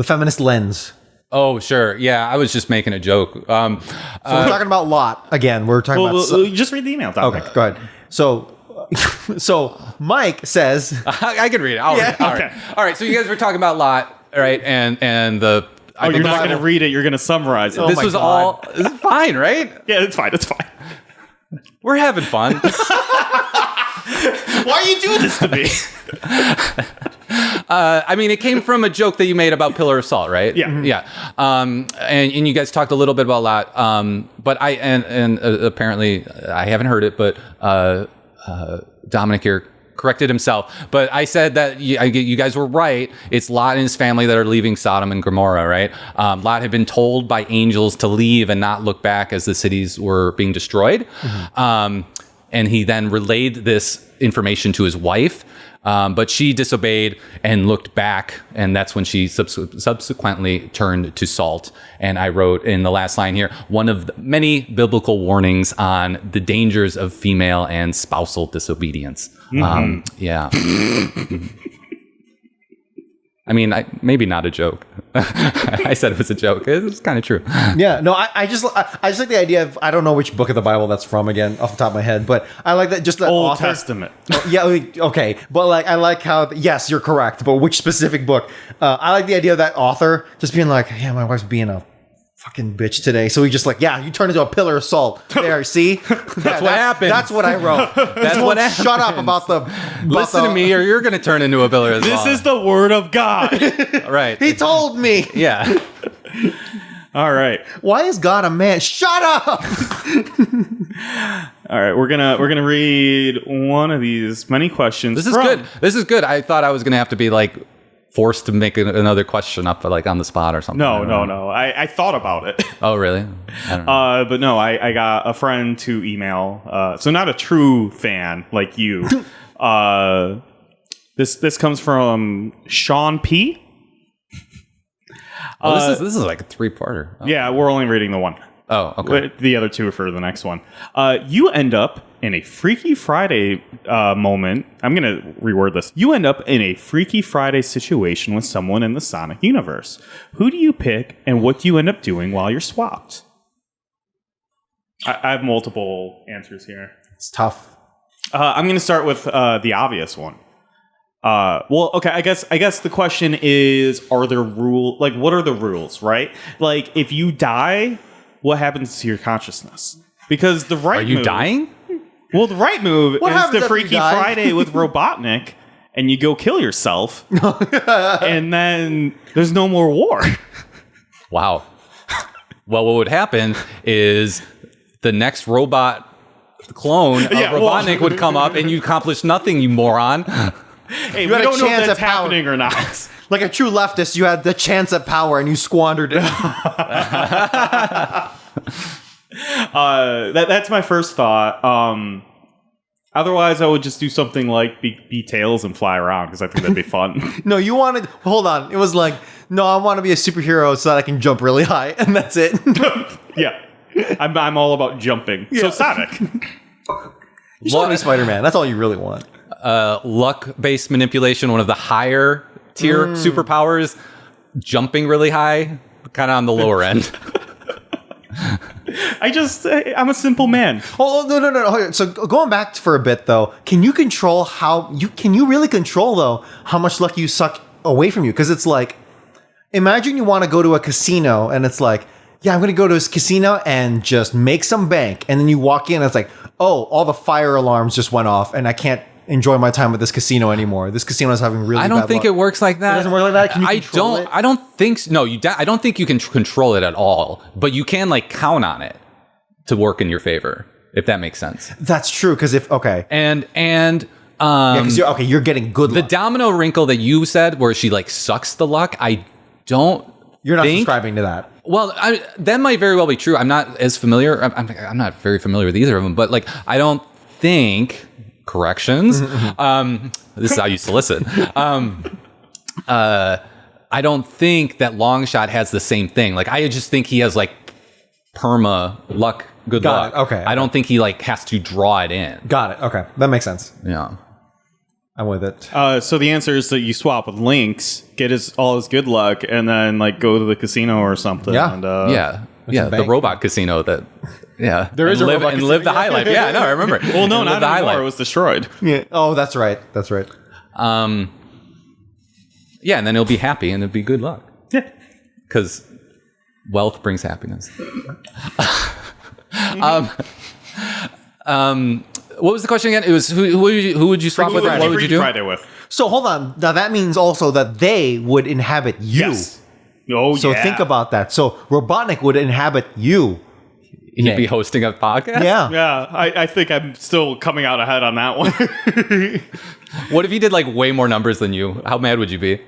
feminist lens. Oh, sure. Yeah, I was just making a joke. So we're talking about Lot again. We're talking about. Just read the email. Okay, go ahead. So So Mike says, I can read it. All right. So you guys were talking about Lot, right? And the. Oh, you're not going to read it. You're going to summarize it. This was all. This is fine, right? Yeah, it's fine. It's fine. We're having fun. Why are you doing this to me? I mean, it came from a joke that you made about Pillar of Salt, right? Yeah. Yeah. And you guys talked a little bit about Lot. But apparently I haven't heard it, but Dominic here corrected himself. But I said that you guys were right. It's Lot and his family that are leaving Sodom and Gomorrah, right? Lot had been told by angels to leave and not look back as the cities were being destroyed. And he then relayed this information to his wife. But she disobeyed and looked back, and that's when she subsequently turned to salt. And I wrote in the last line here, one of the many biblical warnings on the dangers of female and spousal disobedience. Yeah. I mean, maybe not a joke. I said it was a joke. It's kind of true. Yeah, no, I just like the idea of, I don't know which book of the Bible that's from again off the top of my head, but I like that just the Old author. Testament. Yeah, okay, but like I like how yes, you're correct, but which specific book? I like the idea of that author just being like, yeah, my wife's being a fucking bitch today, so he just like, yeah, you turned into a pillar of salt. There, see, that's what happened. That's what I wrote. That's what happened. Shut up about the. Listen to me, or you're going to turn into a pillar as well. This is the word of God. Right. He told me. Yeah. All right. Why is God a man? Shut up. All right, we're gonna read one of these many questions. This is good. This is good. I thought I was going to have to be like forced to make another question up like on the spot or something. No. I thought about it. Oh, really? I don't know. But no, I got a friend to email. So not a true fan like you. This comes from Sean P. This is like a 3-parter. Oh. Yeah, we're only reading the one. Oh, okay. The other two are for the next one. You end up in a Freaky Friday moment. I'm going to reword this. You end up in a Freaky Friday situation with someone in the Sonic universe. Who do you pick, and what do you end up doing while you're swapped? I have multiple answers here. It's tough. I'm going to start with the obvious one. Well, okay. I guess the question is: are there rules? Like, what are the rules? Right? Like, if you die, what happens to your consciousness? Because the right Are you move, dying? Well, the right move What is happens the after you Freaky die? Friday with Robotnik, and you go kill yourself, and then there's no more war. Wow. Well, what would happen is the next robot clone of Robotnik would come up, and you accomplish nothing, you moron. Hey, we had a don't know if chance that's at power. happening or not. Like a true leftist, you had the chance at power and you squandered it. That's my first thought. Otherwise, I would just do something like be Tails and fly around because I think that'd be fun. No, you wanted. Hold on. It was like, no, I want to be a superhero so that I can jump really high, and that's it. Yeah, I'm all about jumping. So Sonic. You just want to be Spider-Man. That's all you really want. Luck-based manipulation, one of the higher tier superpowers, jumping really high, kind of on the lower end. I'm a simple man. Oh no. So going back for a bit though, can you control can you really control though how much luck you suck away from you? Because it's like, imagine you want to go to a casino and it's like, yeah, I'm going to go to this casino and just make some bank, and then you walk in and it's like, oh, all the fire alarms just went off and I can't enjoy my time at this casino anymore. This casino is having really. I don't bad think luck. it works like that. It doesn't work like that. Can you control it? I don't think so. No, I don't think you can control it at all. But you can like count on it to work in your favor, if that makes sense. That's true. Because and because you're getting good the luck. domino wrinkle that you said, where she like sucks the luck. I don't. You're not think, subscribing to that. Well, that might very well be true. I'm not as familiar. I'm not very familiar with either of them. But like, I don't think. Corrections. This is how you solicit. I don't think that Longshot has the same thing. Like, I just think he has like perma luck, good luck. Got it. Okay. I don't think he like has to draw it in. Got it. Okay. That makes sense. Yeah. I'm with it. So the answer is that you swap with Lynx, get all his good luck, and then like go to the casino or something. Yeah. And, Yeah. Yeah, the bank? robot casino that. Yeah, There is a live, robot and live the casino. high life. Yeah, no, I remember. Well, no, And not live the high anymore. life. It was destroyed. Yeah. Oh, that's right. That's right. Yeah, and then he'll be happy and it'll be good luck. Yeah. Because wealth brings happiness. What was the question again? It was who would you swap with? And what would you do? Friday with? So hold on. Now that means also that they would inhabit you. Yes. Oh, So yeah. think about that. So Robotnik would inhabit you. He'd be hosting a podcast. Yeah. Yeah, I think I'm still coming out ahead on that one. What if he did like way more numbers than you? How mad would you be?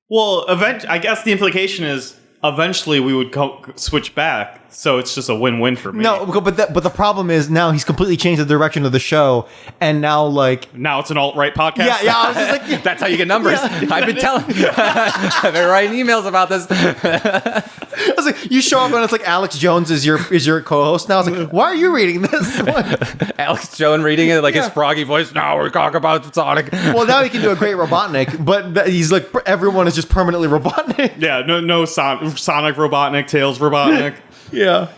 Well, I guess the implication is eventually we would switch back, so it's just a win-win for me. No, but the problem is now he's completely changed the direction of the show, and now like Now it's an alt-right podcast. yeah. I was just like, That's how you get numbers. I've been telling. I've been writing emails about this. I was like, you show up and it's like Alex Jones is your co-host. Now I was like, why are you reading this? Alex Jones reading it like his froggy voice. Now we're talking about Sonic. Well, now he can do a great Robotnik, but he's like everyone is just permanently Robotnik. Yeah, no Sonic Robotnik, Tails Robotnik. Yeah.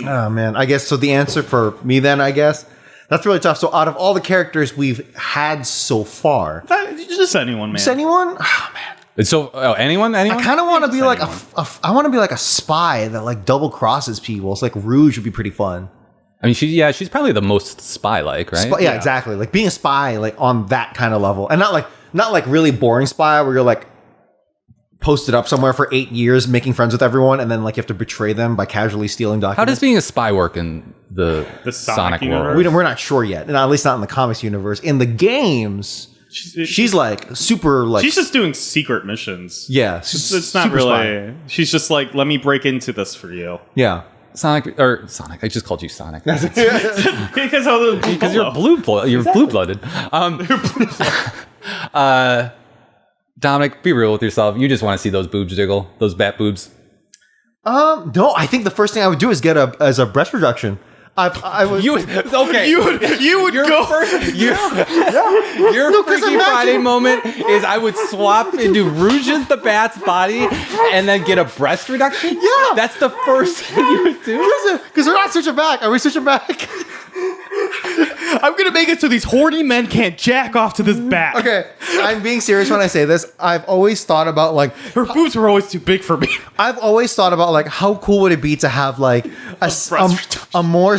Oh man, I guess so. The answer for me then, I guess that's really tough. So out of all the characters we've had so far, Just anyone, man. is anyone? Oh man. So anyone? I kind of want to be like anyone. I want to be like a spy that like double crosses people. It's like Rouge would be pretty fun. I mean, she's probably the most spy-like, right? Yeah, exactly. Like being a spy, like on that kind of level, and not like really boring spy where you're like posted up somewhere for 8 years, making friends with everyone, and then like you have to betray them by casually stealing documents. How does being a spy work in the Sonic Sonic universe? world? we're not sure yet, and at least not in the comics universe. In the games, she's like super like She's just doing secret missions. yeah. It's not super really. spy. She's just like, let me break into this for you. Yeah. Sonic. I just called you Sonic. Because You're blue-blooded. Dominic, be real with yourself. You just want to see those boobs jiggle, those bat boobs. No, I think the first thing I would do is get a breast reduction. I would. Okay. you would Your go. Your No, 'cause Freaky imagine- Friday moment is I would swap into Rouge's the Bat's body and then get a breast reduction? Yeah. That's the first thing you would do? Because we're not switching back. Are we switching back? I'm gonna make it so these horny men can't jack off to this bat. Okay, I'm being serious when I say this. I've always thought about like Her boobs were always too big for me. I've always thought about like how cool would it be to have like a more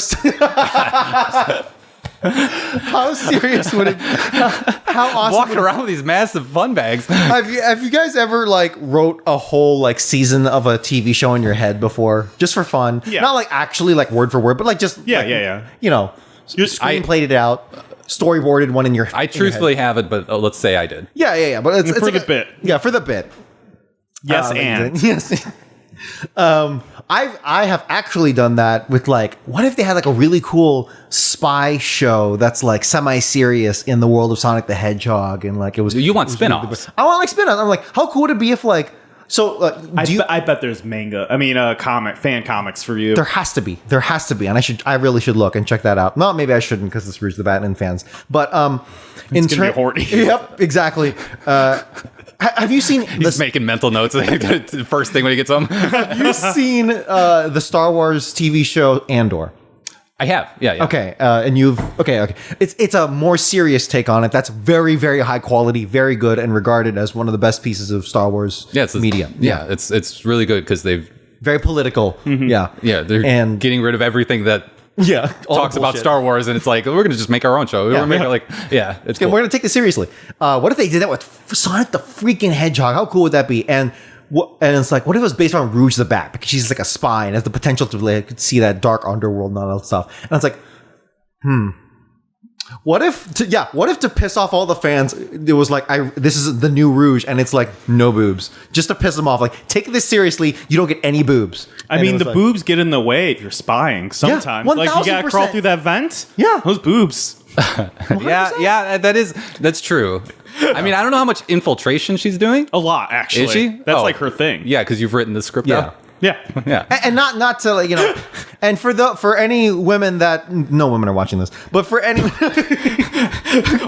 how serious would it how awesome Walking around with these massive fun bags. have you guys ever like wrote a whole like season of a TV show in your head before just for fun? Yeah. Not like actually like word for word, but like just Yeah, like, yeah. you know, screenplayed it out, storyboarded one in your I truthfully have it, but let's say I did. yeah, but it's For like the bit. Yeah, for the bit. Yes, and yes. I have actually done that with like, what if they had like a really cool spy show that's like semi-serious in the world of Sonic the Hedgehog, and like it was. You want it was spin-offs. I want like spin-offs. I'm like, how cool would it be if like so? I bet there's fan comics for you. There has to be, and I really should look and check that out. No, maybe I shouldn't because it's Rouge the Batman fans. But in gonna be horny. Yep, exactly. Have you seen He's making mental notes. The first thing when he gets home. Have you seen the Star Wars TV show Andor? I have. Yeah. Okay, and you've okay. It's a more serious take on it. That's very, very high quality, very good, and regarded as one of the best pieces of Star Wars media. Yeah, it's really good because they've Very political. Yeah, they're getting rid of everything that all talks about Star Wars, and it's like we're gonna just make our own show. We're gonna make it's cool. We're gonna take this seriously. What if they did that with Sonic the freaking Hedgehog? How cool would that be? And it's like, what if it was based on Rouge the Bat because she's like a spy and has the potential to like see that dark underworld and all that stuff. And it's like, what if to piss off all the fans, it was like, this is the new Rouge, and it's like no boobs, just to piss them off. Like, take this seriously. You don't get any boobs. I mean, the boobs get in the way if you're spying sometimes. Like, you gotta 1000%. crawl through that vent. Yeah. Those boobs. That's true. I mean, I don't know how much infiltration she's doing. A lot, actually. Is she? That's Oh. like her thing. Yeah, because you've written the script out. Yeah. Yeah. And not to like, And for any women that no women are watching this, but for any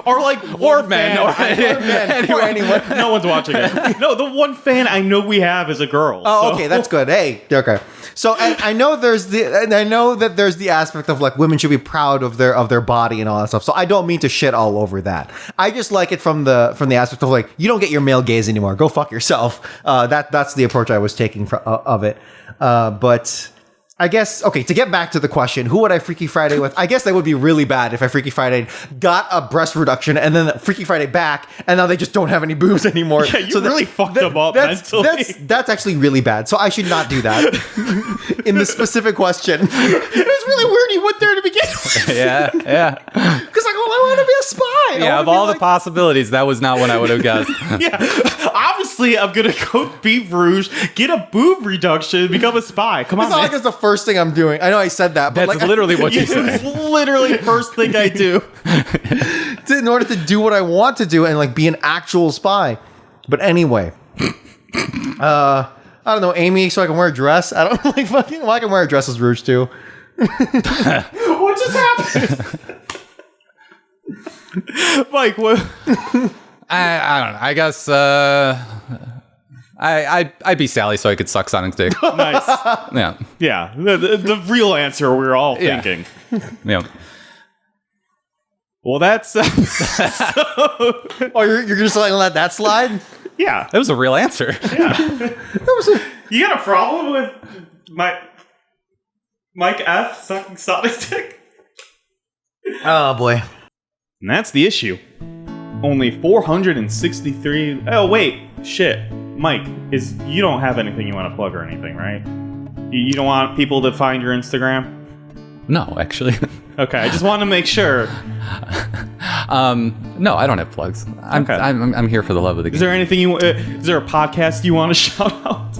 or men or anyone. No one's watching it. No, the one fan I know we have is a girl. Oh, so. okay, that's good. Hey, okay. So and I know that there's the aspect of like women should be proud of their body and all that stuff. So I don't mean to shit all over that. I just like it from the aspect of like, you don't get your male gaze anymore. Go fuck yourself. That's the approach I was taking of it. But I guess, okay, to get back to the question, who would I Freaky Friday with? I guess that would be really bad if I Freaky Friday got a breast reduction and then Freaky Friday back, and now they just don't have any boobs anymore. Yeah, you really fucked them up mentally. That's actually really bad. So I should not do that. In the specific question. It was really weird you went there to begin with. Yeah. Because like, well, I want to be a spy. Yeah, of all the possibilities, that was not one I would have guessed. Yeah, obviously I'm gonna go be Rouge, get a boob reduction, become a spy. Come on, it's not like it's the first thing I'm doing. I know I said that, but That's like, literally what you It's said. literally the first thing I do. in order to do what I want to do and like be an actual spy. But anyway, I don't know, Amy, so I can wear a dress. I don't like fucking. Well, I can wear a dress as Rouge too. What just happened? Mike, what? I don't know. I guess I'd be Sally so I could suck Sonic's dick. Nice. Yeah. Yeah, the real answer we're all Yeah. thinking. Yeah. Well, that's Oh, you're just let that slide? yeah. That was a real answer. You got a problem with Mike F sucking Sonic's dick? Oh boy. And that's the issue. Only 463. Oh wait, shit, Mike, you don't have anything you want to plug or anything, right? You don't want people to find your Instagram? No, actually. Okay, I just want to make sure. No, I don't have plugs. Okay. I'm here for the love of the game. Is there anything is there a podcast you want to shout out?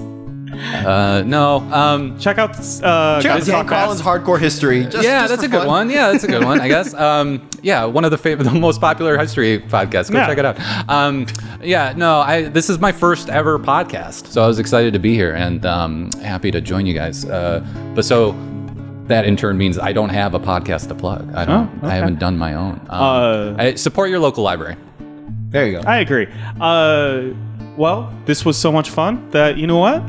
No. Check out Check out Gotta Dan Talk Fast. Collins' hardcore history. Yeah, Just that's for a good fun. one. Yeah, that's a good one, I guess. Yeah, one of the most popular history podcasts. Go Yeah. check it out. This is my first ever podcast, so I was excited to be here and happy to join you guys. But so that in turn means I don't have a podcast to plug. I don't. Oh, okay. I haven't done my own. I support your local library. There you go. I agree. Well, this was so much fun that, you know what?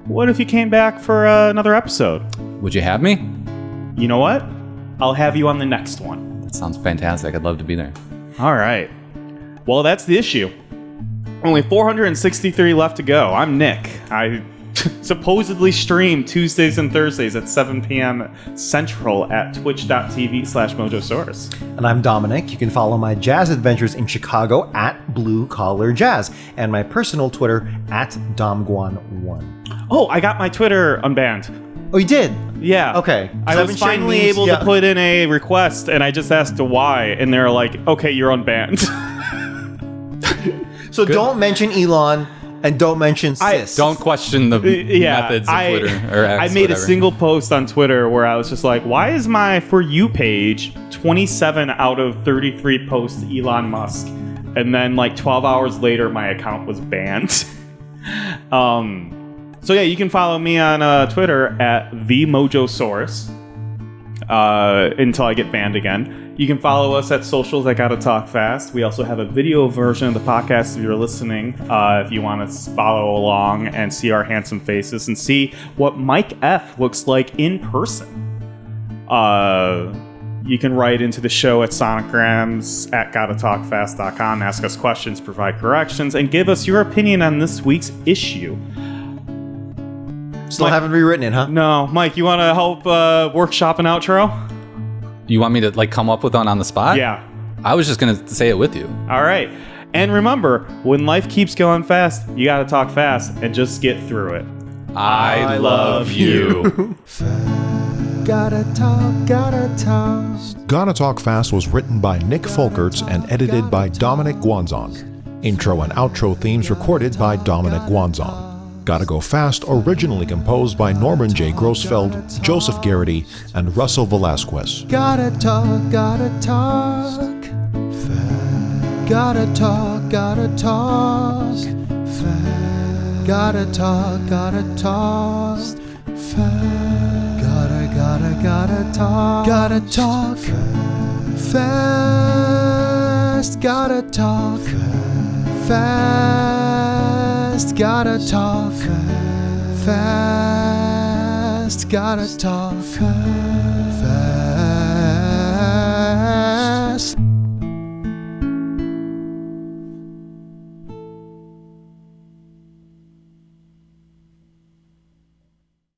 What if you came back for another episode? Would you have me? You know what? I'll have you on the next one. That sounds fantastic. I'd love to be there. All right. Well, that's the issue. Only 463 left to go. I'm Nick. I supposedly stream Tuesdays and Thursdays at 7 p.m. Central at twitch.tv/Mojosaurus. And I'm Dominic. You can follow my jazz adventures in Chicago at Blue Collar Jazz and my personal Twitter at DomGuan1. Oh, I got my Twitter unbanned. Oh, you did? Yeah. Okay. I was finally able to put in a request, and I just asked why, and they're like, okay, you're unbanned. So don't mention Elon and don't mention Sis. Don't question the methods of Twitter or X, I made whatever. a single post on Twitter where I was just like, why is my For You page 27 out of 33 posts Elon Musk? And then like 12 hours later, my account was banned. So yeah, you can follow me on Twitter at TheMojosaurus until I get banned again. You can follow us at socials at Gotta Talk Fast. We also have a video version of the podcast if you're listening, if you want to follow along and see our handsome faces and see what Mike F looks like in person. You can write into the show at sonograms at gottatalkfast.com, ask us questions, provide corrections, and give us your opinion on this week's issue. Still haven't rewritten it, huh? No, Mike, you want to help workshop an outro? You want me to like come up with one on the spot? Yeah. I was just gonna say it with you. All right. And remember, when life keeps going fast, you got to talk fast and just get through it. I love you. Gotta talk, gotta talk. Gotta Talk Fast was written by Nick Folkerts and edited by Dominic Guanzon. Intro and outro themes recorded by Dominic Guanzon. Gotta Go Fast originally composed by Norman J. Grossfeld, Joseph Garrity, and Russell Velasquez. Gotta talk, gotta talk. Gotta talk, gotta talk. Gotta talk, gotta talk. Gotta Gotta talk fast. Gotta talk fast. Gotta talk fast. Gotta talk fast.